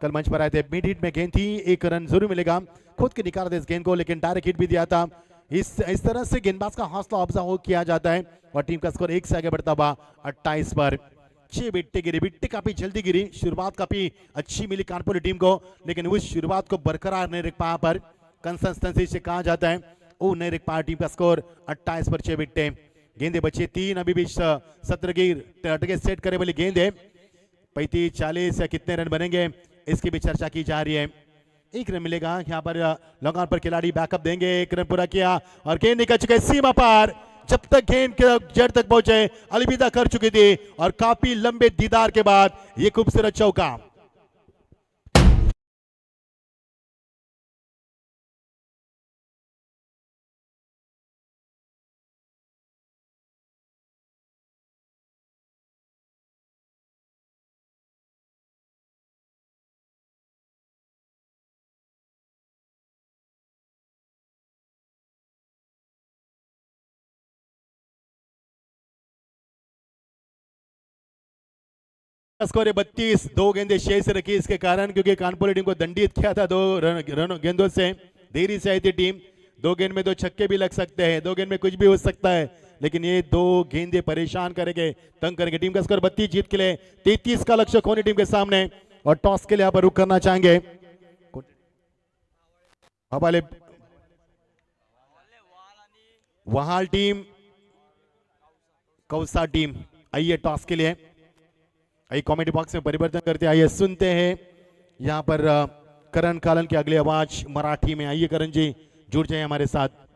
कल मंच पर आए थे। मिड हिट में गेंद थी, 1 रन जरूर मिलेगा, खुद के निकाला था इस गेंद को, लेकिन डायरेक्ट हिट भी दिया था। इस तरह से गेंदबाज का हौसला अफजा किया जाता है और टीम का स्कोर 1 से आगे बढ़ता हुआ 28 पर। 6 विकेट गिरी, विकेट काफी जल्दी गिरी, शुरुआत काफी अच्छी मिली कानपुर टीम को, लेकिन उस शुरुआत को बरकरार नहीं रख पाया पर कंसिस्टेंसी से कहा जाता है वो नहीं रख पाया। टीम का स्कोर 28 पर 6 विकेट। गेंदे बचे 3, अभी भी 17 की टारगेट सेट करे वाली गेंद है। 35, 40 या कितने रन बनेंगे इसकी भी चर्चा की जा रही है। 1 रन मिलेगा यहाँ पर, लॉन्ग ऑन पर खिलाड़ी बैकअप देंगे। 1 रन पूरा किया और गेंद निकल चुके सीमा पार, जब तक गेंद के जड़ तक पहुंचे अलविदा कर चुकी थी और काफी लंबे दीदार के बाद ये खूबसूरत चौका। स्कोर 32, 2 गेंदें शेष रखी इसके कारण, क्योंकि कानपुर टीम को दंडित किया था 2 रन गेंदों से। देरी से आई थी टीम, 2 गेंद में 2 छक्के भी लग सकते हैं, 2 गेंद में कुछ भी हो सकता है, लेकिन ये 2 गेंदें परेशान करेंगे, तंग करेंगे। टीम का स्कोर 32 जीत के लिए 33 का लक्ष्य खोनी टीम के सामने, और टॉस के लिए यहाँ पर रुक करना चाहेंगे हवाले वहाल टीम, कौसा टीम। आइए टॉस के लिए, आइए कमेंट बॉक्स में परिवर्तन करते हैं, आइए सुनते हैं यहाँ पर करण कालन की अगली आवाज मराठी में। आइए करण जी जुड़ जाए हमारे साथ।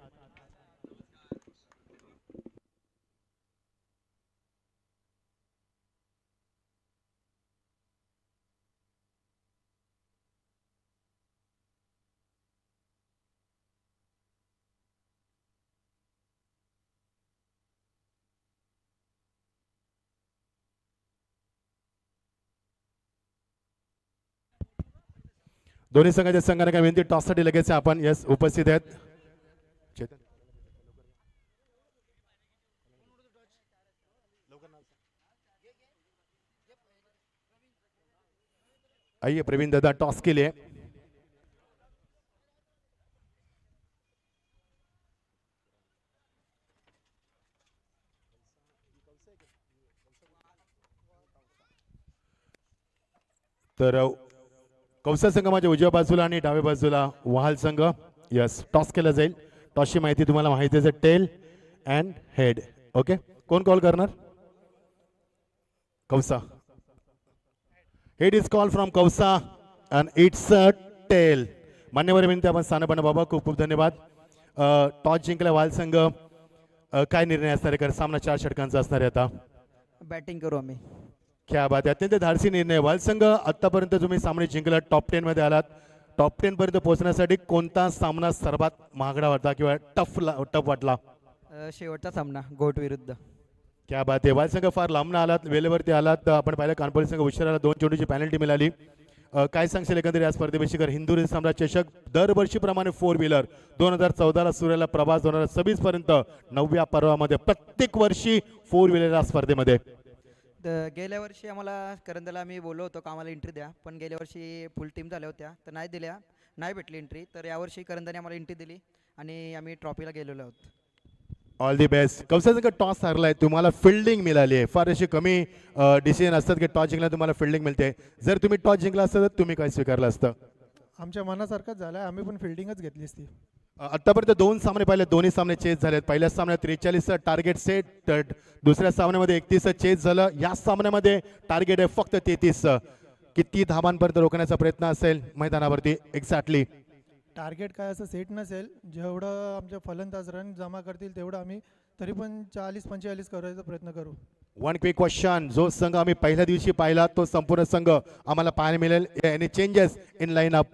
दोन्ही संघाच्या संघाने विनंती टॉससाठी लगेच आपण यस उपस्थित आहेत। चेतन आइए प्रवीण दादा टॉस के लिए। तर कौसा संघ माझ्या उजव्या बाजूला आणि डाव्या बाजूला वहाल संघ। यस टॉस केला जाईल। टॉसची माहिती तुम्हाला माहिती आहे, टेल अँड हेड। ओके, कोण कॉल करणार? कौसा। हेड इज कॉल फ्रॉम कौसा अँड इट्स अ टेल। मान्यवर विनंती आपण स्थानपन्न बाबा, खूप खूप धन्यवाद। टॉस जिंकला वाल संघ. काय निर्णय असणार आहे, कारण सामना 4 षटकांचा असणार आहे आता. बॅटिंग करू आम्ही. क्या बात आहे, अत्यंत धाडसी निर्णय. वाल संघ आतापर्यंत तुम्ही सामने जिंकला, टॉप 10 मध्ये आलात. टॉप 10 पर्यंत पोहोचण्यासाठी कोणता सामना सर्वात महागडा वाटला किंवा टफ वाटला? शेवटचा सामना गोट विरुद्ध. क्या बात आहे, वाल संघ फार लांबनं आलात, वेळेवरती आलात. आपण पाहिलं कानपुर संघ उशिराला 2 चेंडूची पॅनल्टी मिळाली. काय सांगशील एकंदरीत या स्पर्धेविषयी? कर हिंदू सम्राट चषक दरवर्षीप्रमाणे 4 व्हीलर 2014 ला सुरू प्रभास 2026 पर्यंत 9व्या पर्वामध्ये प्रत्येक वर्षी 4 व्हीलर या स्पर्धेमध्ये. गेल्या वर्षी आम्हाला करंदला आम्ही बोललो होतो का आम्हाला एंट्री द्या, पण गेल्या वर्षी फुल टीम झाल्या होत्या तर नाही भेटली एंट्री. तर यावर्षी करंदाने आम्हाला एंट्री दिली आणि आम्ही ट्रॉफीला गेलेलो आहोत. All the best. कौशल संघ टॉस हरलाय, तुम्हाला फिल्डिंग मिळाली आहे. फार अशी कमी डिसिजन असतात की टॉस जिंकला तुम्हाला फिल्डिंग मिळते. जर तुम्ही टॉस जिंकला असतं तर तुम्ही काय स्वीकारलं असतं? आमच्या मनासारखंच झालं, आम्ही पण फिल्डिंगच घेतली असती. आतापर्यंत 2 सामने पाहिले, दोन्ही सामने चेस झालेत. पहिल्या सामन्यात 43चं टार्गेट सेट, दुसऱ्या सामन्यामध्ये 31चं चेस झालं. या सामन्यामध्ये टार्गेट आहे फक्त 33चं. किती धावांपर्यंत रोखण्याचा प्रयत्न असेल मैदानावरती एक्झॅक्टली? टार्गेट काय असं सेट नसेल, जेवढं आमचे फलंदाज रन जमा करतील तेवढं आम्ही तरी पण 40-45 करायचा प्रयत्न करू. वन क्विक क्वेश्चन, जो संघ आम्ही पहिल्या दिवशी पाहिला तो संपूर्ण संघ आम्हाला पाहायला मिळेल? Any changes in line up?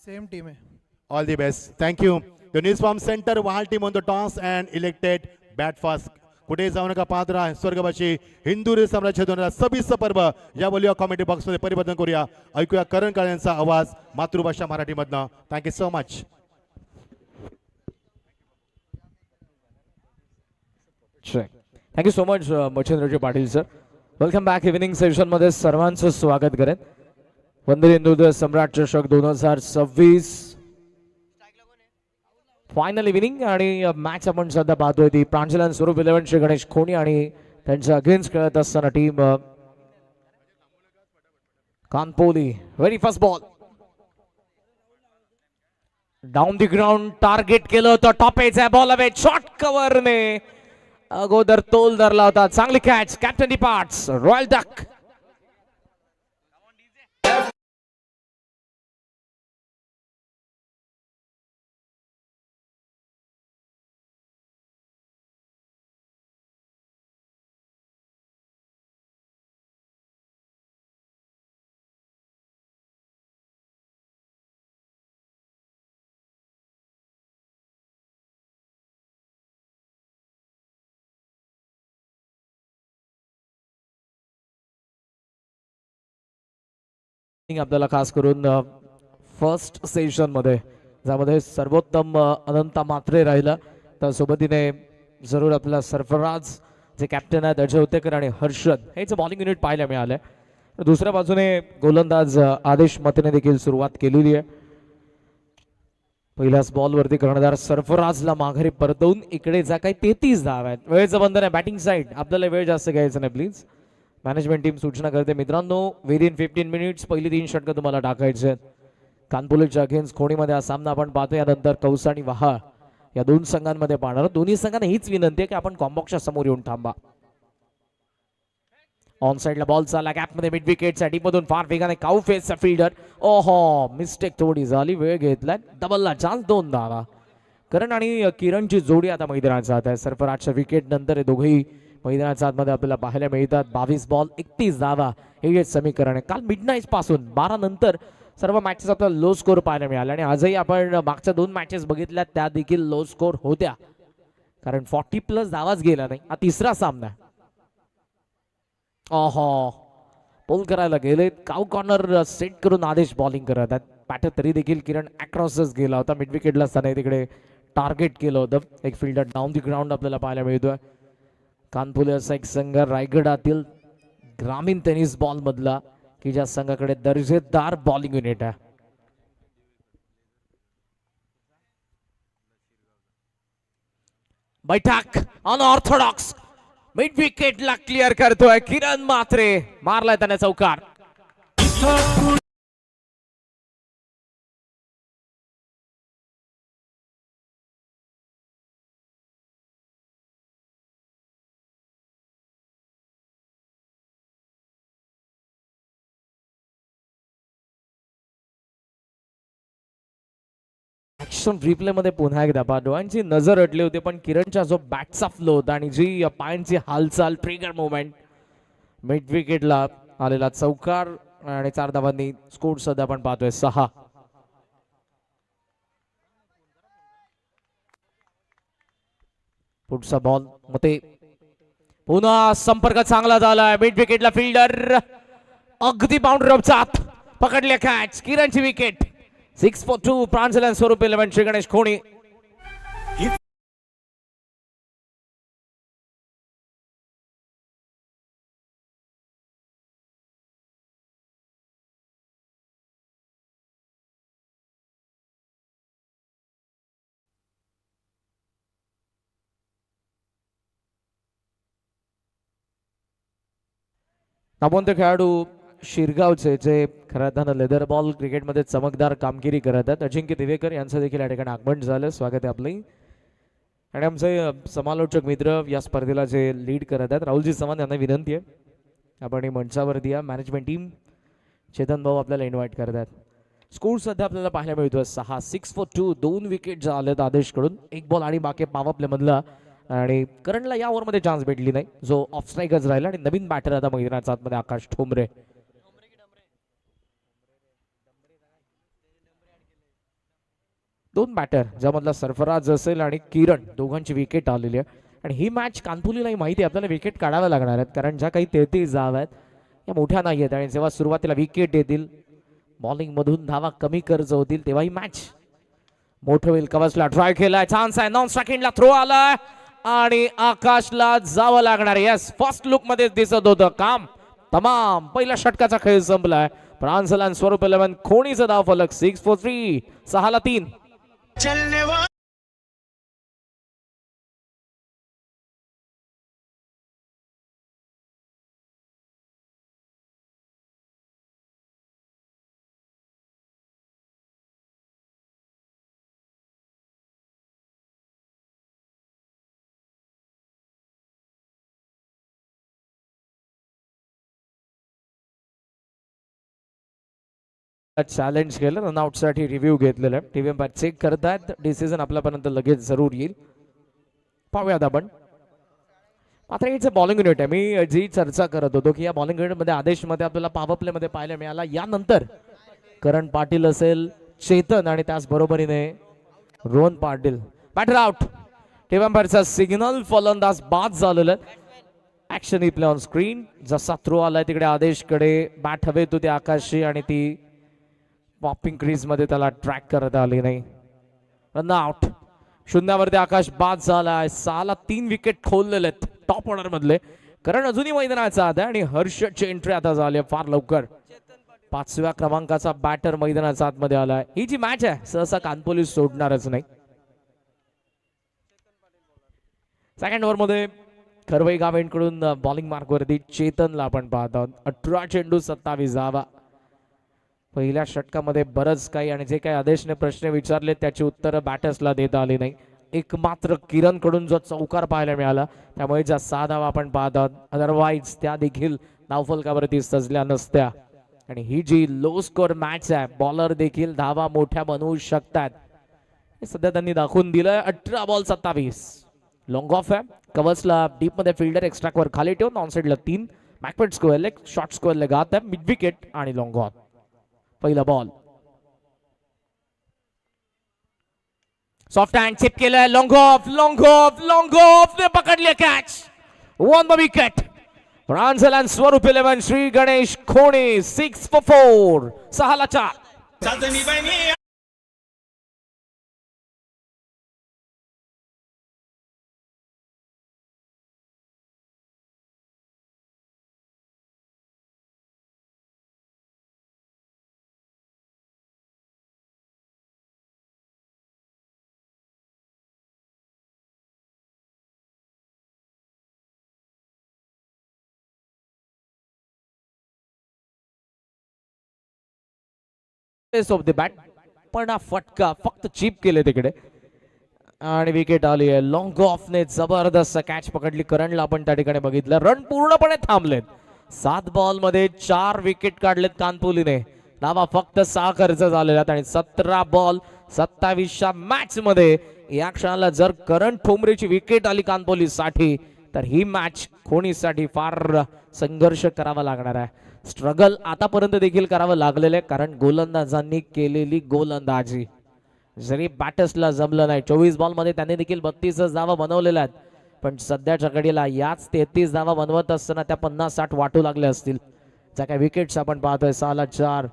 Same team आहे. All the best. Thank you. The news from center, Wahal team on the toss and elected bat fast. कुठे जाऊ नका, पाहत राहा स्वर्गवासी हिंदू साम्राज्य 2026 पर्व. या बोलूया कॉमेंट बॉक्स मध्ये परिवर्तन करूया. ऐकूया करण काळे यांचा आवाज मातृभाषा मराठीमधनं. Thank you so much. Thank you so much मच्छिंद्रजी Patil sir. Welcome back. Evening session मध्ये सर्वांचं स्वागत करेन. वंदे हिंदू सम्राट चषक 2026 फायनल इव्हिनिंग आणि मॅच आपण सध्या पाहतोय ती प्रांजलन स्वरूप 11 श्री गणेश खोणी आणि त्यांच्या अगेन्स्ट खेळत असताना team Kanpoli. Very first ball down the ground, target केलं होतं. टॉप एज आहे, बॉल अवे, शॉर्ट कव्हरने अगोदर तोल धरला होता. चांगली कॅच कॅप्टन डी पार्ट्स, रॉयल डक. आपल्याला खास करून फर्स्ट सेशन मध्ये ज्यामध्ये सर्वोत्तम अनंता मात्रे राहिला, तर सोबतीने जरूर आपला सरफराज जे कॅप्टन आहेत अजय उतेकर आणि हर्षद हेच बॉलिंग युनिट पाहायला मिळालंय. दुसऱ्या बाजूने गोलंदाज आदेश मतेने देखील सुरुवात केलेली आहे. पहिल्याच बॉलवरती कर्णधार सरफराजला माघारी परतवून इकडे जा काही 33 धाव आहेत. वेळेचं बंधन आहे बॅटिंग साईड, आपल्याला वेळ जास्त घ्यायचा नाही प्लीज. मॅनेजमेंट टीम सूचना करते मित्रांनो, विदिन 15 मिनिट्स पहिली 3 षटकं तुम्हाला टाकायचे. कानपुलेच्या अगेन्स्ट खोणीमध्ये हा सामना आपण पाहतो. यानंतर कौस आणि वहाळ या 2 संघांमध्ये पाहणार. दोन्ही संघांना हीच विनंती आहे की आपण कॉम्बॉक्सच्या समोर येऊन थांबा. ऑन साइडला बॉल चालला गॅपमध्ये मिड विकेट साठी मधून फार वेगाने काऊ फेसचा फिल्डर. ओहो, मिस्टेक थोडी झाली, वेळ घेतलाय. डबलला चान्स 2 धावा. करण आणि किरणची जोडी आता मैदानाच्या आत आहे. सरफराजच्या विकेट नंतर हे दोघेही मैदानाच्या आतमध्ये आपल्याला पाहायला मिळतात. 22 बॉल 31 धावा हे समीकरण आहे. काल मिडनाईट पासून 12 नंतर सर्व मॅचेस आपल्याला लो स्कोर पाहायला मिळाला आणि आजही आपण मागच्या 2 मॅचेस बघितल्या त्या देखील लो स्कोर होत्या, कारण 40+ धावाच गेला नाही. हा तिसरा सामना. ओहो, पोल करायला गेले. काऊ कॉर्नर सेट करून आदेश बॉलिंग करत आहेत. बॅटर तरी देखील किरण अक्रॉसच गेला होता. मिड विकेटला असताना तिकडे टार्गेट केलं होतं. एक फिल्डर डाऊन दी ग्राउंड आपल्याला पाहायला मिळतोय. कानपुले असा एक संघ रायगडातील ग्रामीण टेनिस बॉल मधला की ज्या संघाकडे दर्जेदार बॉलिंग युनिट आहे. बैठक अनऑर्थोडॉक्स मिड विकेटला क्लिअर करतोय किरण मात्रे. मारलाय त्याने चौकार. ऍक्शन रिप्ले मध्ये पुन्हा एकदा पहा, डोळ्यांची नजर अडली होती, पण किरणच्या जो बॅटचा फ्लो होता आणि जी पायांची हालचाल, ट्रिगर मुवमेंट, मिड विकेटला आलेला चौकार आणि 4 धावांनी स्कोर सध्या आपण पाहतोय 6. पुढचा बॉल मते पुन्हा संपर्क चांगला झालाय, मिड विकेटला फिल्डर अगदी बाउंड्री आत पकडले कॅच, किरणची विकेट. 6 for 2 प्रांजल आणि स्वरूप 11 श्री गणेश खोणी. नामवंत खेळाडू शिरगावचे जे खऱ्या अर्थानं लेदर बॉल क्रिकेटमध्ये चमकदार कामगिरी करत आहेत, अजिंक्य दिवेकर यांचं देखील या ठिकाणी आगमन झालं. स्वागत आहे आपलं. आणि आमचे समालोचक मित्र या स्पर्धेला जे लीड करत आहेत, राहुलजी चव्हाण यांना विनंती आहे आपण ही मंचावरती या. मॅनेजमेंट टीम चेतन भाऊ आपल्याला इन्व्हाइट करत आहेत. स्कोर सध्या आपल्याला पाहायला मिळतोय 6. 6 for 2 2 विकेट झालेत आदेशकडून. 1 बॉल आणि बाकी पॉवर प्ले मधला, आणि करणला या ओव्हरमध्ये चान्स भेटली नाही, जो ऑफ स्ट्राईकच राहिला. आणि नवीन बॅटर आता मैदानाच्या आतमध्ये आकाश ठोंबरे. दोन बॅटर ज्यामधला सरफराज असेल आणि किरण, दोघांची विकेट आलेली आहे. आणि ही मॅच कानपुलीलाही माहिती आहे आपल्याला विकेट काढाव्या लागणार आहेत, कारण ज्या काही 33 धावा आहेत या मोठ्या नाही आहेत. आणि जेव्हा सुरुवातीला विकेट येतील, बॉलिंग मधून धावा कमी खर्च होतील, तेव्हा ही मॅच मोठं होईल. कवचला ट्राय केलाय, चान्स आहे, नॉन स्ट्रायकिंगला थ्रो आलाय आणि आकाशला जावं लागणार. यस, फर्स्ट लुक मध्ये दिसत होतं काम तमाम. पहिल्या षटकाचा खेळ संपलाय. प्रांजल आणि स्वरूप 11 खोणीचा धाव फलक 6 for 3 6 3. चलने वाले चॅलेंज केलं, रनआउट साठी रिव्ह्यू घेतलेला आहे. टीव्ही एम्पायर चेक करतायत, डिसिजन आपल्यापर्यंत लगेच जरूर येईल. पाहूयात आपण. मात्र याचं बॉलिंग युनिट आहे, मी जी चर्चा करत होतो की या बॉलिंग युनिट मध्ये आदेशमध्ये आपल्याला पॉवर प्ले मध्ये पाहायला मिळाला. यानंतर करण पाटील असेल, चेतन आणि त्याच बरोबरीने Rohan Patil. Batter out. TV एम्पायरचा सिग्नल, फलंदाज बाद झालेला. ऍक्शन ही प्ले ऑन स्क्रीन. जसा थ्रो आलाय तिकडे आदेशकडे बॅट हवेत होती आकाशची आणि ती पॉपिंग क्रीज मध्ये त्याला ट्रॅक करता आली नाही. Run out. शून्यावरती आकाश बाद झालाय. 6 3 विकेट खोललेले आहेत टॉप ऑर्डर मधले. कारण अजूनही मैदानाचा आत आहे आणि हर्षदची एंट्री आता झाली फार लवकर. 5व्या क्रमांकाचा बॅटर मैदानाच्या आतमध्ये आलाय. ही जी मॅच आहे सहसा कानपोली सोडणारच नाही. सेकंड ओव्हर मध्ये खरवई गावेंकडून बॉलिंग मार्क वरती चेतनला आपण पाहत आहोत. 18 चेंडू 27 धावा. पहिल्या षटकामध्ये बरंच काही, आणि जे काही आदेशने प्रश्न विचारले त्याची उत्तरं बॅटर्सला देता आली नाही. एकमात्र किरण कडून जो चौकार पाहायला मिळाला, त्यामुळे ज्या 6 धावा आपण पाहत आहोत, अदरवाईज त्या देखील धावफलकावरती सजल्या नसत्या. आणि ही जी लो स्कोर मॅच आहे, बॉलर देखील धावा मोठ्या बनवू शकतात, हे सध्या त्यांनी दाखवून दिलंय. 18 बॉल 27. लॉंग ऑफ आहे. कव्हर्सला डीप मध्ये फिल्डर एक्स्ट्रा कव्हर खाली ठेवून ऑन साइडला 3 backward square leg, short square leg आत आहे. मिड विकेट आणि लॉंग ऑफ. पहिला बॉल सॉफ्ट हँड चिप केलाय. Long of, long of, long of ने पकडले कॅच. 1 विकेट. प्रांजल आणि स्वरूप 11 श्री गणेश खोणे. 6 for 4 6 4. चाचणी बहिणी ऑफ द बॅट, पण हा फटका फक्त चिप केले तिकडे आणि विकेट आली आहे. लॉंग ऑफ ने जबरदस्त कॅच पकडली. करणला आपण त्या ठिकाणी बघितलं. रन पूर्णपणे थांबलेत. 7 बॉल मध्ये 4 विकेट काढलेत कानपुलीने. धावा फक्त 6 खर्च झालेल्या आहेत आणि 17 बॉल 27 मॅच मध्ये या क्षणाला जर करण ठोंबरेची विकेट आली कानपोलीसाठी तर ही मॅच खोणीसाठी फार संघर्ष करावा लागणार आहे. स्ट्रगल आतापर्यंत देखील करावं लागलेलं आहे कारण गोलंदाजांनी केलेली गोलंदाजी जरी बॅटर्सला जमलं नाही. 24 बॉल मध्ये त्यांनी देखील 32 धावा बनवलेल्या आहेत पण सध्याच्या घडीला याच 33 धावा बनवत असताना त्या 50-60 वाटू लागल्या असतील. ज्या काही विकेट्स आपण पाहतोय 6 4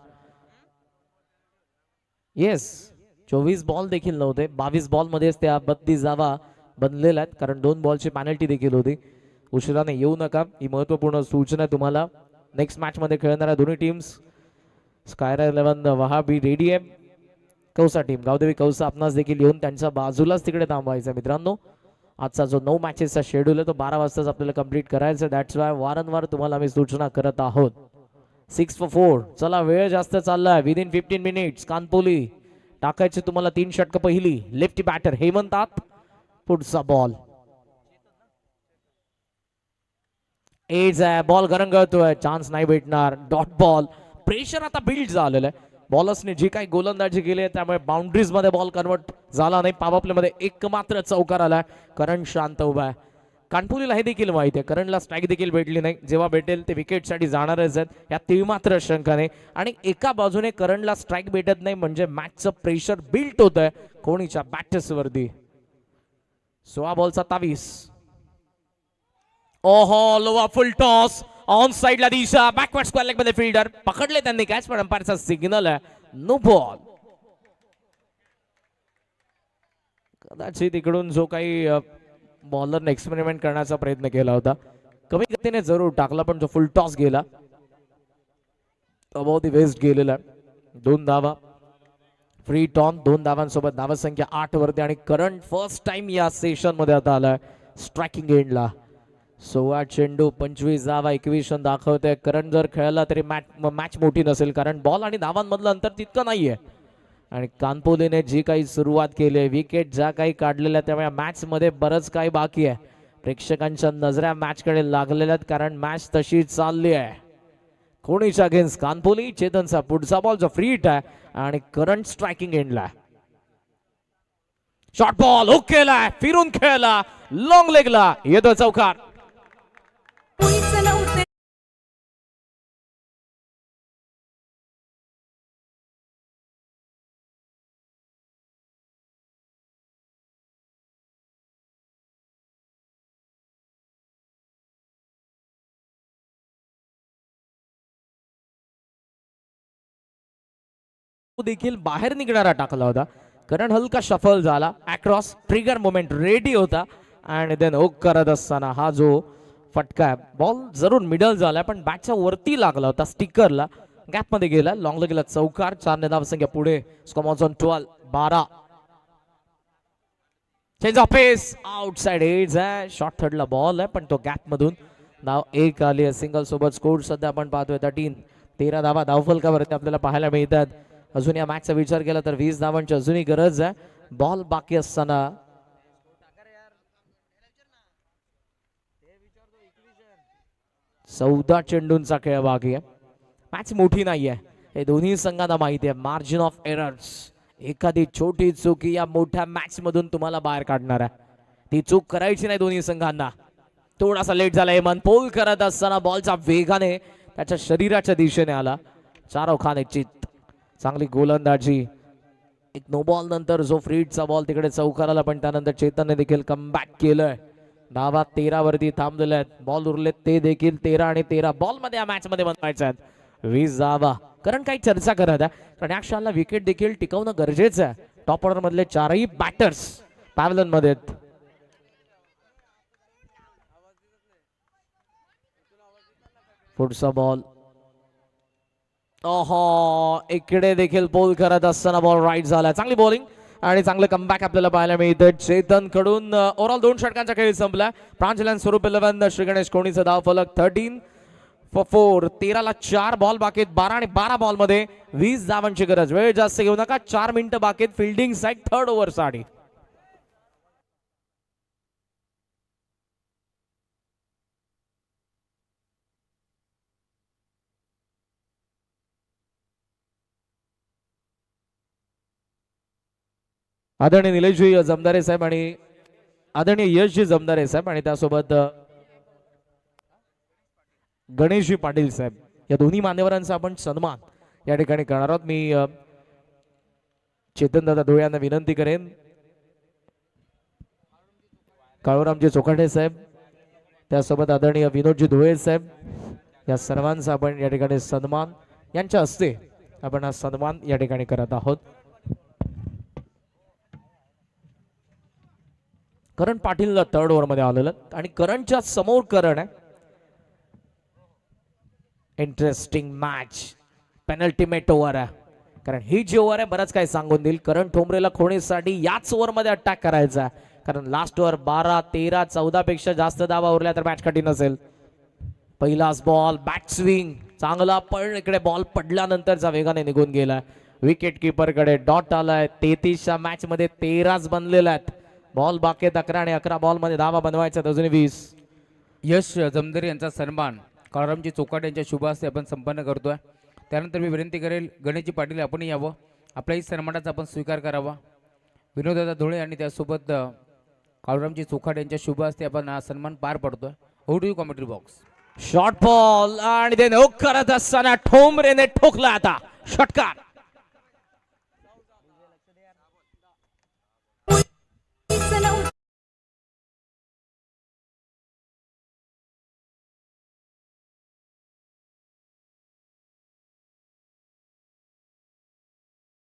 येस 24 बॉल देखील नव्हते 22 बॉल मध्येच त्या 32 धावा बनलेल्या आहेत कारण 2 बॉलची पॅनल्टी देखील होती. उशिराने येऊ नका ही महत्वपूर्ण सूचना तुम्हाला. नेक्स्ट मॅच मध्ये खेळणाऱ्या दोन्ही टीम्स स्कायरा 11 वहाबी रेडी आहे. कौसा टीम गावदेवी कौसा आपणास देखील येऊन त्यांच्या बाजूलाच तिकडे थांबवायचं मित्रांनो. आजचा जो 9 मॅचेसचा शेड्यूल आहे तो 12 वाजताच आपल्याला कंप्लीट करायचा. दॅट्स वाय वारंवार तुम्हाला आम्ही सूचना करत आहोत. 6 for 4 चला वेळ जास्त चाललाय. विदिन 15 मिनिट्स कानपोली टाकायचे तुम्हाला 3 षटक. पहिली लेफ्टी बॅटर हेमंतात पुढचा बॉल एज आहे बॉल गरंगळतोय चान्स नाही भेटणार. डॉट बॉल प्रेशर आता बिल्ड झालेलं आहे. बॉलर्सने जी काही गोलंदाजी केली आहे त्यामुळे बाउंड्रीज मध्ये बॉल कन्वर्ट झाला नाही. पॉवर प्ले मध्ये एक मात्र चौकार आलाय. करण शांत उभा आहे. कानपुलीला हे देखील माहिती आहे करणला स्ट्राईक देखील भेटली नाही. जेव्हा भेटेल ते विकेटसाठी जाणारच आहेत या ती मात्र शंका नाही. आणि एका बाजूने करणला स्ट्राईक भेटत नाही म्हणजे मॅचचं प्रेशर बिल्ट होत आहे कोणीच्या बॅटर्स वरती. 16 बॉलचा 23. ओहो लोवा फुल टॉस ऑन साइडला दिशा बॅकवर्ड स्क्वेअर लेग मध्ये फिल्डर पकडले त्यांनी कॅच पण अंपायरचा सिग्नल आहे नो बॉल. कदाचित इकडून जो काही बॉलरने एक्सपेरिमेंट करण्याचा प्रयत्न केला होता कमी गतीने जरूर टाकला पण जो फुल टॉस गेला तो वेस्ट गेलेला. 2 धावा फ्री टॉन 2 धावांसोबत धावसंख्या 8 वरती आणि करंट फर्स्ट टाइम या सेशन मध्ये आता आलाय स्ट्रायकिंग एंडला. 16 चेंडू 25 धावा 21 रन दाखवते. करण जर खेळला तरी मॅच मोठी नसेल कारण बॉल आणि धावांमधलं अंतर तितकं नाहीये. आणि कानपोलीने जी काही सुरुवात केली आहे विकेट ज्या काही काढलेल्या त्यामुळे मॅच मध्ये बरंच काही बाकी आहे. प्रेक्षकांच्या नजरा मॅच कडे लागलेल्या आहेत कारण मॅच तशी चालली आहे. कोणीच्या अगेन्स्ट कानपोली. चेतनचा पुढचा बॉल जो फ्री हिट आहे आणि करंट स्ट्रायकिंग एंडला. शॉर्ट बॉल हुक केलाय फिरून खेळला लॉंग लेगला येतो चौकार. देखील बाहेर निघणारा टाकला होता कारण हलका शफल झाला. अक्रॉस ट्रिगर मोमेंट रेडी होता आणि देन हुक करत असताना हा जो फटका बॉल जरूर मिडल झाला पण बॅटच्या वरती लागला होता स्टिकरला गॅप मध्ये गेला. लॉंग गेला चौकार. 4 ने धावसंख्या पुढे. Score on 12 12. Change of pace outside edge आहे. शॉर्ट थर्डला बॉल आहे पण तो गॅप मधून धाव 1 आली आहे. सिंगल सोबत स्कोर सध्या आपण पाहतोय 13 धावा धावफलकावरती आपल्याला पाहायला मिळतात. अजून या मॅचचा विचार केला तर 20 धावांची अजूनही गरज आहे. बॉल बाकी असताना 14 चेंडूंचा खेळ बाकी आहे. मॅच मोठी नाहीये हे दोन्ही संघांना माहिती आहे. मार्जिन ऑफ एरर्स एखादी छोटी चूक या मोठ्या मॅच मधून तुम्हाला बाहेर काढणार आहे. ती चूक करायची नाही दोन्ही संघांना. थोडासा लेट झाला. हेमंत पोल करत असताना बॉलच्या वेगाने त्याच्या शरीराच्या दिशेने आला. चारो खान एक चित चांगली गोलंदाजी. एक नो बॉल नंतर जो फ्रीडचा बॉल तिकडे चौकार आला पण त्यानंतर चेतनने देखील कमबॅक केलंय. धावा 13 वरती थांबलेल्या आहेत. बॉल उरले ते देखील 13 आणि 13 बॉल मध्ये या मॅच मध्ये बनवायचे आहेत. 20 धावा. कारण काही चर्चा करत आहे कारण या क्षणाला विकेट देखील टिकवणं गरजेचं आहे. टॉप ऑर्डर मधले 4ही बॅटर्स पॅव्हलियन मध्ये आहेत. पुढचा बॉल ओहो इकडे देखील पोल करत असताना बॉल राईट झाला. चांगली बॉलिंग आणि चांगलं कमबॅक आपल्याला पाहायला मिळतं चेतन कडून. ओव्हरऑल 2 षटकांचा खेळ संपला. प्रांजल स्वरूप 11 श्री गणेश कोणीचा धाव फलक 13 for 4. 13ला 4 बॉल बाकी 12 आणि 12 बॉल मध्ये 20 धावांची गरज. वेळ जास्त घेऊ नका. 4 मिनिटं बाकी फिल्डिंग साईड 3rd ओव्हर साठी. आदरणीय निलेशजी जमदारे साहेब आणि आदरणीय यशजी जमदारे साहेब आणि त्यासोबत गणेशजी पाटील साहेब या दोन्ही मान्यवरांचा आपण सन्मान या ठिकाणी करणार आहोत. मी चेतन दादा धुळे यांना विनंती करेन, काळूरामजी चोखाटे साहेब त्यासोबत आदरणीय विनोदजी धुळे साहेब या सर्वांचा आपण या ठिकाणी सन्मान यांच्या हस्ते आपण हा सन्मान या ठिकाणी करत आहोत. करण पाटील थर्ड ओव्हर मध्ये आलेलं आणि करणच्या समोर करण आहे. इंटरेस्टिंग मॅच, पेनल्टीमेट ओव्हर आहे, कारण ही जी ओव्हर आहे बरंच काही सांगून देईल. करण ठोंबरेला खोणीसाठी याच ओव्हर मध्ये अटॅक करायचा आहे, कारण लास्ट ओव्हर 12, 13, 14 पेक्षा जास्त धावा उरल्या तर मॅच कठीण असेल. पहिलाच बॉल, बॅक स्विंग चांगला, पण इकडे बॉल पडल्यानंतरचा वेगाने निघून गेला. विकेट किपर कडे डॉट आलाय. 33च्या मॅच मध्ये 13च बनलेल्या आहेत. बॉल बाकी 11 आणि 11 बॉल मध्ये धावा बनवायच्या अजूनही 20. यश जमदारे यांचा सन्मान काळारामजी चोखाटे यांच्या शुभ हस्ते आपण संपन्न करतोय. त्यानंतर मी विनंती करेल गणेशजी पाटील आपण यावं, आपल्याही सन्मानाचा आपण स्वीकार करावा. विनोददादा धुळे आणि त्यासोबत काळारामजी चोखाटे यांच्या शुभ हस्ते आपण हा सन्मान पार पडतोय. हो to you commentary box. Short ball आणि ते नोक करत असताना ठोंबरेने ठोकला आता षटकार.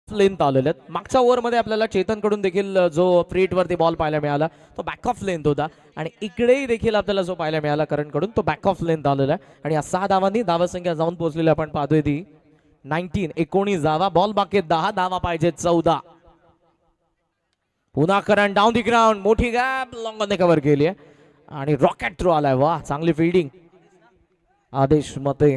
लेंथ आलेले आहेत. मागच्या ओव्हर मध्ये आपल्याला चेतन कडून देखील जो फ्रीट वरती बॉल पाहायला मिळाला तो बॅक ऑफ लेंथ होता आणि इकडेही देखील आपल्याला जो पाहायला मिळाला करण कडून तो बॅक ऑफ लेंथ आलेला आहे. आणि या 6 धावांनी धावसंख्या जाऊन पोहोचलेली आपण पाहतोय ती 19 धावा. बॉल बाकी 10 धावा पाहिजे 14. पुन्हा करण डाऊन दी ग्राउंड, मोठी गॅप लॉंगने कव्हर केली आहे आणि रॉकेट थ्रो आलाय. वा, चांगली फिल्डिंग आदेश मते.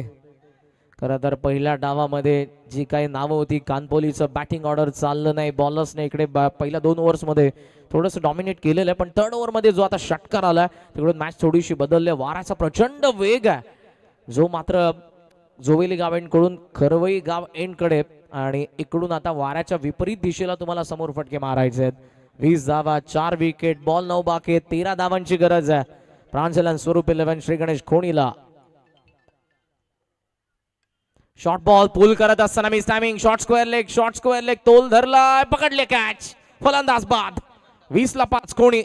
खरं तर पहिल्या डावामध्ये जी काही नावं होती, कानपोलीचं बॅटिंग ऑर्डर चाललं नाही, बॉलर्सने इकडे पहिल्या 2 ओव्हर्समध्ये थोडंसं डॉमिनेट केलेलं आहे, पण थर्ड ओव्हरमध्ये जो आता षटकार आला तिकडून मॅच थोडीशी बदलली. वाराचा प्रचंड वेग आहे जो मात्र जोवेली गाव एंडकडून खरवई गाव एंडकडे, आणि इकडून आता वाऱ्याच्या विपरीत दिशेला तुम्हाला समोर फटके मारायचे आहेत. 20 धावा, 4 विकेट, बॉल 9 बाकी, 13 धावांची गरज आहे. प्रांजलन स्वरूप 11 श्री गणेश खोणीला. शॉर्ट बॉल पुल करत असताना miss timing, short square leg तोल धरलाय, पकडले कॅच, फलंदाज बाद. 20ला 5 कोणी.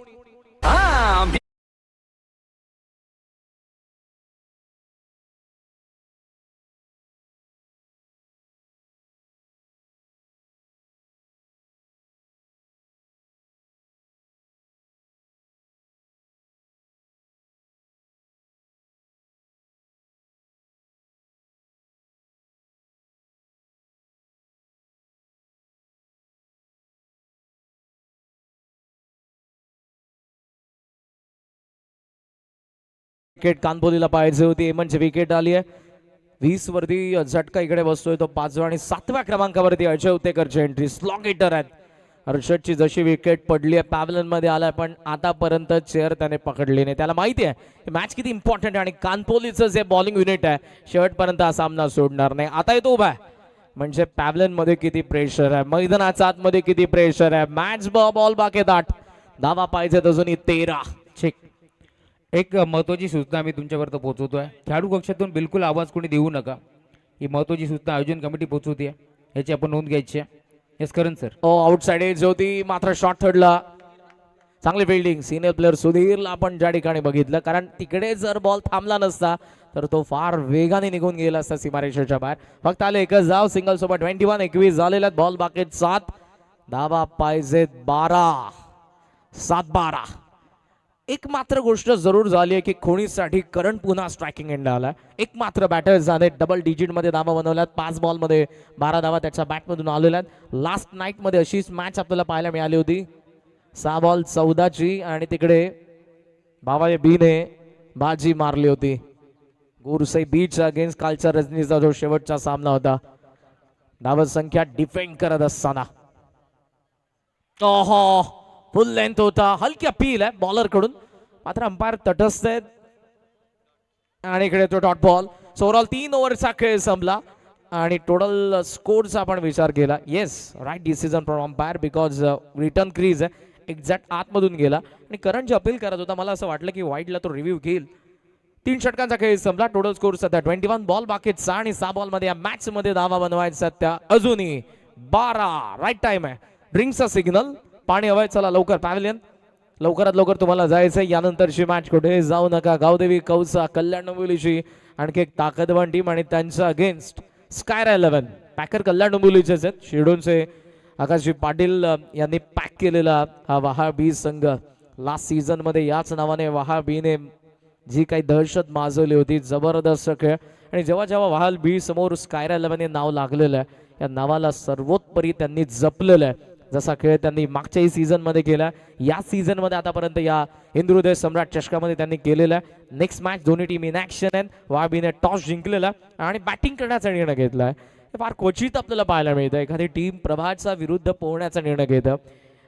विकेट कानपोलीला पाहिजे होती, म्हणजे विकेट आली आहे. 20 वरती झटका इकडे बसतोय तो 5व्या आणि 7व्या क्रमांकावरती अजय उतेकरची एंट्री. स्लॉग हिटर आहेत. हर्षदची जशी विकेट पडली आहे पॅव्हलियन मध्ये आलाय, पण आतापर्यंत चेअर त्याने पकडली नाही. त्याला माहिती आहे मॅच किती इम्पॉर्टंट आहे आणि कानपोलीचं जे बॉलिंग युनिट आहे शेवटपर्यंत हा सामना सोडणार नाही. आता येतो उभा आहे, म्हणजे पॅव्हलियन मध्ये किती प्रेशर आहे, मैदानाच्या आतमध्ये किती प्रेशर आहे. मॅच बॉल बाकी 8 धावा पाहिजेत अजूनही 13. ठीक, एक महत्त्वाची सूचना मी तुमच्यापर्यंत पोहोचवतोय. खेळाडू कक्षातून बिलकुल आवाज कोणी देऊ नका. ही महत्त्वाची सूचना आयोजन कमिटी पोहोचवते, याची आपण नोंद घ्यायची आहे. येस करण सर. आउटसाइड एज होती, मात्र शॉर्ट थर्डला चांगली फिल्डिंग. सिनियर प्लेअर सुधीरला आपण ज्या ठिकाणी बघितलं, कारण तिकडे जर बॉल थांबला नसता तर तो फार वेगाने निघून गेला असता सीमारेषेच्या बाहेर. फक्त आले एकच धाव, सिंगल सोबत 21 झालेला. बॉल बाकी 7 धावा पाहिजेत 12. 7-12. एक मात्र गोष्ट जरूर झाली आहे की खोणीसाठी करण पुन्हा स्ट्रायकिंग एंड आला. एक मात्र बॅटर झाले, डबल डिजिट मध्ये धावा बनवल्यात. 5 बॉल मध्ये 12 धावा त्याच्या बॅट मधून आलेल्या आहेत. लास्ट नाईट मध्ये अशीच मॅच आपल्याला पाहायला मिळाली होती. 6 बॉल 14ची आणि तिकडे बाबाई बीने बाजी मारली होती. गुरसई बीच अगेन्स्ट कालच्या रजनीचा जो शेवटचा सामना होता. धावत संख्या डिफेंड करत असताना फुल लेंथ होता, हलकी अपील आहे बॉलर कडून, मात्र अंपायर तटस्थ आहेत आणि इकडे तो डॉट बॉल. ओव्हरऑल 3 ओव्हरचा खेळ संपला आणि टोटल स्कोरचा आपण विचार केला, yes right decision from umpire because return crease आहे एक्झॅक्ट आतमधून गेला आणि करण जे अपील करत होता मला असं वाटलं की वाईडला तो रिव्ह्यू घेईल. 3 षटकांचा खेळ संपला. टोटल स्कोर सध्या 21 बॉल बाकी 6 आणि 6 बॉल मध्ये या मॅच मध्ये धावा बनवायचा त्या अजूनही 12. राईट टाइम आहे. ड्रिंक्सचा सिग्नल, पाणी हवंय, चला लवकर पॅव्हलियन, लवकरात लवकर तुम्हाला जायचंय. यानंतरची मॅच कुठे जाऊ नका. गावदेवी कौसा कल्याण डोंबिवलीची आणखी एक ताकदवान टीम आणि त्यांच्या अगेन्स्ट स्कायरा 11 पॅकर कल्याण डोंबिवलीचेच आहेत. शिरडूनचे आकाशजी पाटील यांनी पॅक केलेला हा वहाळ बी संघ. लास्ट सीझन मध्ये याच नावाने वहाळ बीने जी काही दहशत माजवली होती, जबरदस्त खेळ. आणि जेव्हा जेव्हा वहाळ बी समोर स्कायरा 11 हे नाव लागलेलं आहे, या नावाला सर्वोत्परी त्यांनी जपलेलं आहे. जसा खेळ त्यांनी मागच्याही सीझन मध्ये केला, या सीझन मध्ये आतापर्यंत या हिंदुहृदय सम्राट चषकामध्ये त्यांनी केलेला आहे. नेक्स्ट मॅच दोन्ही टीम इन ऍक्शन आहेत. वहाळ बीने टॉस जिंकलेला आणि बॅटिंग करण्याचा निर्णय घेतलाय. फार क्वचित आपल्याला पाहायला मिळतं एखादी टीम प्रभाच्या विरुद्ध पोहण्याचा निर्णय घेतं.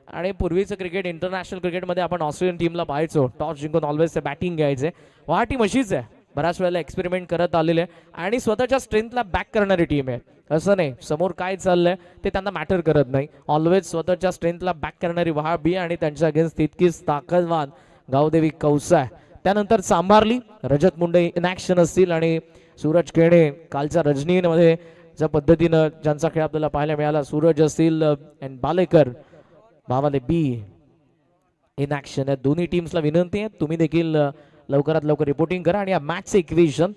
आणि पूर्वीचं क्रिकेट, इंटरनॅशनल क्रिकेटमध्ये आपण ऑस्ट्रेलियन टीमला पाहायचो टॉस जिंकून ऑलवेज ते बॅटिंग घ्यायचे. वहाळ टीम अशीच आहे, बऱ्याच वेळेला एक्सपेरिमेंट करत आलेले आहे आणि स्वतःच्या स्ट्रेंथला बॅक करणारी टीम आहे. असं नाही समोर काय चाललंय ते त्यांना मॅटर करत नाही, ऑलवेज स्वतःच्या स्ट्रेंथला बॅक करणारी वहाळ बी आणि त्यांच्या अगेन्स्ट तितकीच ताकदवान गावदेवी कौसा आहे. त्यानंतर सांभारली रजत मुंडे इन ॲक्शन असतील आणि सूरज केणे कालच्या रजनीमध्ये ज्या पद्धतीनं ज्यांचा खेळ आपल्याला पाहायला मिळाला, सूरज असतील अँड बालेकर भावाले बी इन ॲक्शन आहे. दोन्ही टीम्सला विनंती आहे तुम्ही देखील लवकरात लवकर रिपोर्टिंग करा. आणि या मॅचचं इक्वेशन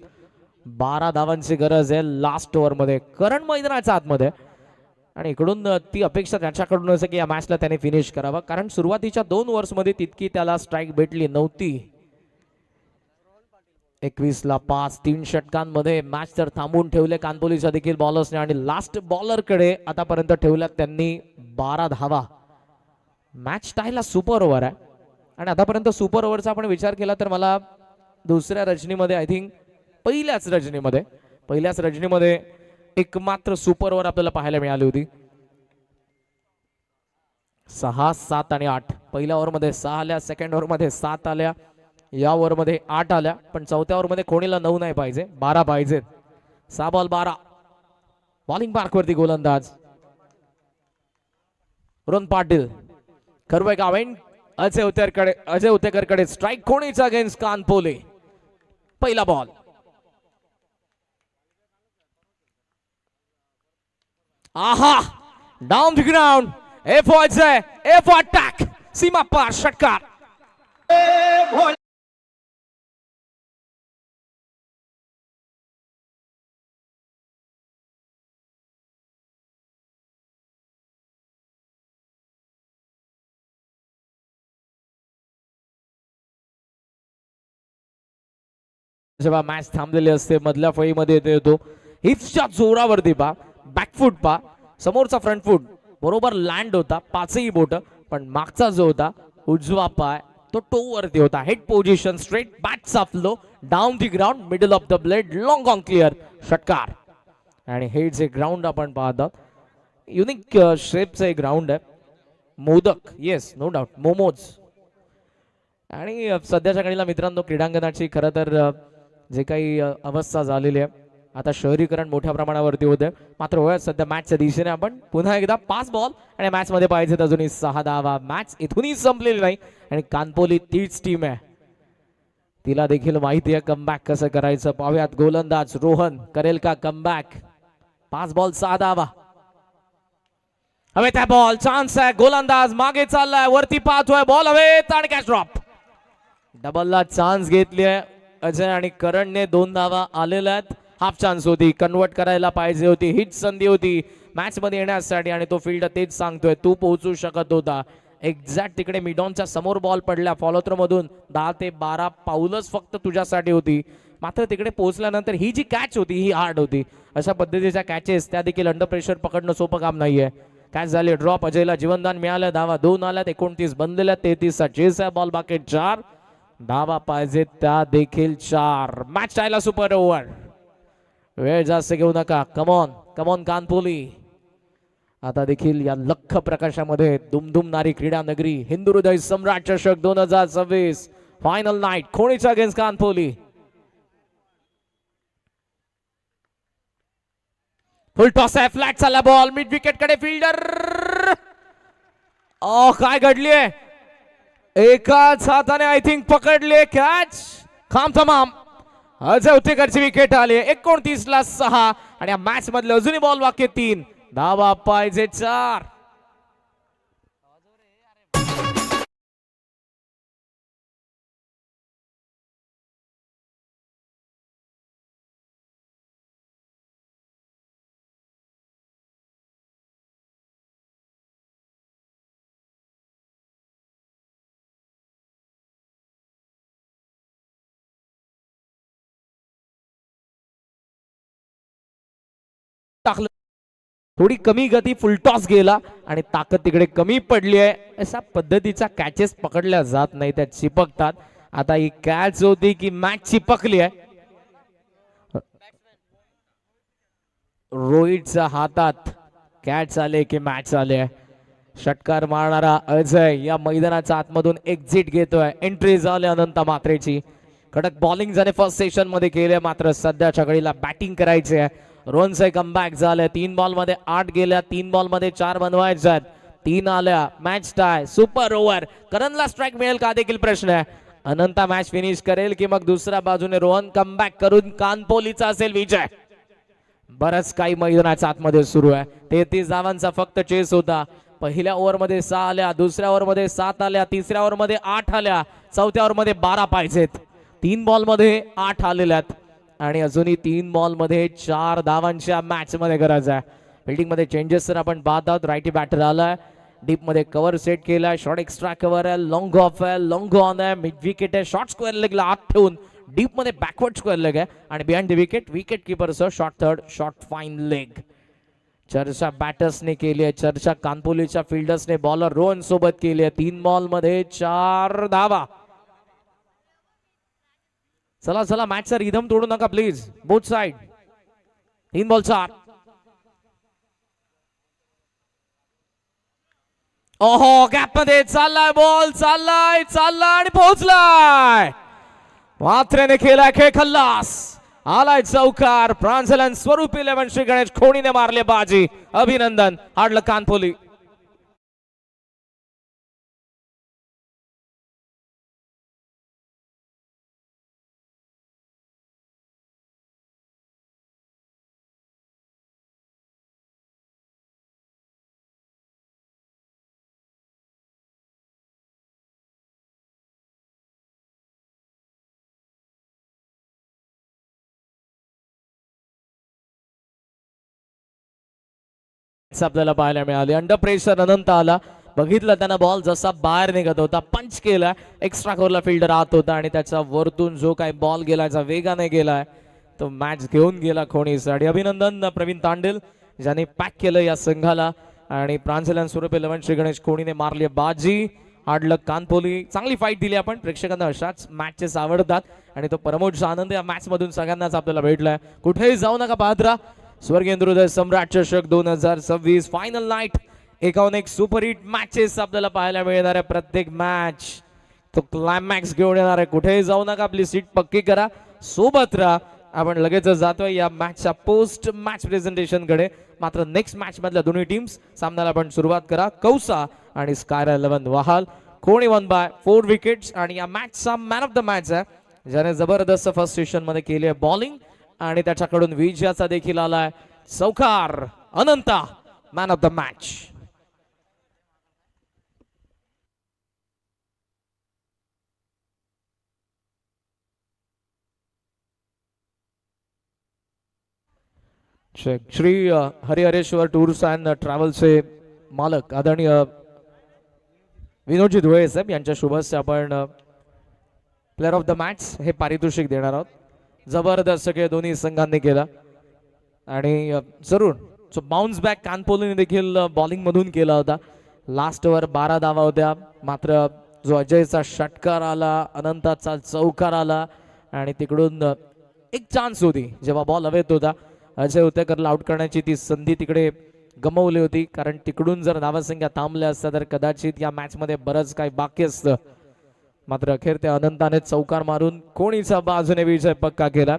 12 धावांची गरज आहे लास्ट ओव्हरमध्ये. करण मैदानाच्या आतमध्ये आणि इकडून ती अपेक्षा त्याच्याकडून असं की या मॅचला त्याने फिनिश करावा, कारण सुरुवातीच्या 2 ओव्हर्समध्ये तितकी त्याला स्ट्राईक भेटली नव्हती. 21ला 5 3 षटकांमध्ये मॅच तर थांबवून ठेवले कानपोलीच्या देखील बॉलर्सने आणि लास्ट बॉलरकडे आतापर्यंत ठेवल्यात त्यांनी 12 धावा. मॅच टायला सुपर ओव्हर आहे आणि आतापर्यंत सुपर ओव्हरचा आपण विचार केला तर मला दुसऱ्या रजनीमध्ये आय थिंक पहिल्याच रजनीमध्ये एक मात्र सुपर ओव्हर आपल्याला पाहायला मिळाली होती. 6 7 आणि 8 पहिल्या ओव्हरमध्ये 6 आल्या, सेकंड ओव्हरमध्ये 7 आल्या, या ओव्हरमध्ये 8 आल्या, पण चौथ्या ओव्हरमध्ये कोणीला 9 नाही पाहिजे, 12 पाहिजेत. 6 बॉल 12. बॉलिंग मार्कवरती गोलंदाज रोहन पाटील. खरवय गावेन अजय उतेकरकडे स्ट्राईक कोणीचा अगेन्स्ट कानपोले. पहिला बॉल आहा down the ground. A four Ajay, a four attack, सीमा पार षटकार. जेव्हा मॅच थांबलेली असते मधल्या फळीमध्ये येतो हिप्सच्या जोरावरती पा बॅकफूट पा समोरचा फ्रंट फूट बरोबर लँड होता, 5ही बोट, पण मागचा जो होता उजवा पाय तो टो वरती होता. Head position straight, bats flow down the ground, middle of the blade, long on clear, षटकार. आणि हेडचे ग्राउंड आपण पाहतात, युनिक शेपचे ग्राउंड आहे. Modak, yes no doubt, momos. आणि सध्याच्या घडीला मित्रांनो क्रीडांगणाची खरं तर जे काही अवस्था झालेली आहे, आता शहरीकरण मोठ्या प्रमाणावरती होते. मात्र वयात सध्या मॅचच्या दिशेने आपण पुन्हा एकदा 5 बॉल आणि मॅच मध्ये पाहिजेत अजूनही 6 धावा. मॅच इथूनही संपलेली नाही आणि कानपोली तीच टीम आहे, तिला देखील माहिती आहे कमबॅक कसं करायचं. पाहूयात गोलंदाज रोहन करेल का कमबॅक. 5 बॉल 6 धावा. हवे त्या बॉल, चान्स आहे, गोलंदाज मागे चाललाय, वरती पाहतोय, बॉल हवेत आणि कॅच ड्रॉप. डबलला चान्स घेतली आहे अजय आणि करणने 2 धावा आलेल्या आहेत. हाफ चान्स होती, कन्वर्ट करायला पाहिजे होती, हिट संधी होती मॅच मध्ये येण्यासाठी आणि तो फील्डर तेच सांगतोय तू पोहोचू शकत होता. एक्झॅक्ट तिकडे मिडॉनच्या समोर बॉल पडला, फॉलोथ्रो मधून 10 ते 12 पाऊलच फक्त तुझ्यासाठी होती. मात्र तिकडे पोहोचल्यानंतर ही जी कॅच होती ही हार्ड होती. अशा पद्धतीच्या कॅचेस त्या देखील अंडर प्रेशर पकडणं सोपं काम नाहीये. कॅच झाली, ड्रॉप, अजयला जीवनदान मिळालं, धावा 2 आल्यात, 29 बनलेल्या, 33चा चेस आहे, बॉल बाकी 4 धावा पाहिजे त्या देखील 4. मॅच टायला सुपर ओव्हर. वेळ जास्त घेऊ नका, कमॉन कानपोली. आता देखील या लख प्रकाशामध्ये दुमदुमणारी क्रीडा नगरी हिंदुहृदय सम्राट चषक 2026 फायनल नाईट, खोणीच्या अगेन्स्ट कानपोली. फुल टॉस आहे, फ्लॅट चालला बॉल मिड विकेट कडे, फिल्डर काय घडलीये, एकाच हाताने आय थिंक पकडले कॅच, खाम तमाम. अजय उत्तेकरची विकेट आली 29-6 आणि या मॅच मधले अजूनही बॉल बाकी 3 धावा पाहिजे 4. टाकलं, थोडी कमी गती, फुल टॉस गेला आणि ताकद तिकडे कमी पडली आहे. अशा पद्धतीचा कॅचेस पकडल्या जात नाही, त्या चिपकतात. आता ही कॅच होती की मॅच चिपकली आहे. रोहितच्या हातात कॅच आले की मॅच आले. षटकार मारणारा अजय या मैदानाच्या आतमधून एक्झिट घेतोय. एंट्री झाली अनंत मात्रेची. कडक बॉलिंग झाले फर्स्ट सेशन मध्ये केले, मात्र सध्याच्या घडीला बॅटिंग करायची आहे. रोहनचे कमबॅक झाले, 3 बॉल मध्ये 8 गेल्या, 3 बॉल मध्ये 4 बनवायचे आहेत, 3 आल्या. Match tie, super over. करणला स्ट्राईक मिळेल का देखील प्रश्न आहे. अनंता मॅच फिनिश करेल की मग दुसऱ्या बाजूने रोहन कमबॅक करून कानपोलीचा असेल विजय. बरंच काही मैदानाच्या आतमध्ये सुरू आहे. 33 धावांचा फक्त चेस होता. पहिल्या ओव्हर मध्ये 6 आल्या, दुसऱ्या ओव्हर मध्ये 7 आल्या, तिसऱ्या ओव्हर मध्ये 8 आल्या, चौथ्या ओव्हर मध्ये 12 पाहिजेत. 3 बॉल मध्ये 8 आलेल्यात आणि अजूनही 3 बॉल मध्ये 4 धावांच्या मॅच मध्ये गरज आहे. फिल्डिंग मध्ये चेंजेस तर आपण पाहत आहोत. राईटी बॅटर आलाय, डीप मध्ये कव्हर सेट केलाय, शॉर्ट एक्स्ट्रा कव्हर आहे, लॉंग ऑफ आहे, लॉंग ऑन आहे, मिड विकेट आहे, शॉर्ट स्क्वेअर लेगला आत ठेवून डीप मध्ये बॅकवर्ड स्क्वेअर लेग आहे आणि बिहाइंड द विकेट विकेट किपरसह short third, short fine leg. चर्चा बॅटर्सने केली आहे, चर्चा कानपोलीच्या फिल्डर्सने बॉलर रोहन सोबत केली आहे. 3 बॉल मध्ये 4 धावा. चला चला, मॅचचा रिदम तोडू नका प्लीज, बोथ साइड. 3 बॉल 4. ओहो, गॅप मध्ये चाललाय बॉल, चाललाय चाललाय आणि पोहोचलाय. मात्रेने केलाय खेळ खल्लास. आलाय चौकार. प्रांजलन स्वरूप 11 श्री गणेश खोणीने मारले बाजी. अभिनंदन. हाडलं कानपोली. आपल्याला पाहायला मिळाले. अंडर प्रेशर अनंत आला, बघितलं त्यानं बॉल जसा बाहेर निघत होता, पंच केला, एक्स्ट्रा कोरला फिल्डर आत होता आणि त्याच्या वरतून जो काही बॉल गेला, वेगाने गेलाय, तो मॅच घेऊन गेला खोणीसाठी. अभिनंदन प्रवीण तांडेल ज्याने पॅक केलं या संघाला. आणि प्रांजलन स्वरूप 11 श्री गणेश खोणीने मारली बाजी. हाडलं कानपोली. चांगली फाईट दिली आपण. प्रेक्षकांना अशाच मॅचेस आवडतात आणि तो परमोदचा आनंद या मॅच मधून सगळ्यांनाच आपल्याला भेटलाय. कुठेही जाऊ नका, पाहत राहा स्वर्गीय हृदय सम्राट चषक 2026 final night. 1 super hit matches आपल्याला पाहायला मिळणार आहे. प्रत्येक मॅच तो क्लायमॅक्स घेऊन येणार आहे. कुठेही जाऊ नका, आपली सीट पक्की करा, सोबत राहा. आपण लगेच जातोय या मॅचच्या पोस्ट मॅच प्रेझेंटेशन कडे. मात्र नेक्स्ट मॅच मधल्या दोन्ही टीम्स सामन्याला आपण सुरुवात करा. कौसा आणि स्कायरा 11 वहाल. कोणी 1 बाय 4 विकेट्स आणि या मॅचचा मॅन ऑफ द मॅच आहे ज्याने जबरदस्त फर्स्ट सेशन मध्ये केली आहे बॉलिंग आणि त्याच्याकडून विजयाचा देखील आलाय चौकार. Ananta man of the match. Shri Harihareshwar tours and ट्रॅव्हल्सचे मालक आदरणीय विनोदजी धुळे साहेब यांच्या शुभ हस्ते आपण प्लेअर ऑफ द मॅच हे पारितोषिक देणार आहोत. जबरदस्त सगळे दोन्ही संघांनी केला आणि जरूर बाउन्स बॅक कानपोलीने देखील बॉलिंग मधून केला होता. लास्ट ओव्हर 12 धावा होत्या, मात्र जो अजयचा षटकार आला, अनंताचा चौकार आला आणि तिकडून एक चान्स होती जेव्हा बॉल हवेत होता, अजय उत्तेकरला आउट करण्याची ती संधी तिकडे गमावली होती. कारण तिकडून जर धावसंख्या थांबल्या असत्या तर कदाचित या मॅच मध्ये बरंच काही बाकी असतं. मात्र अखेर त्या अनंताने चौकार मारून कोणीचा बाजूने विजय पक्का केला.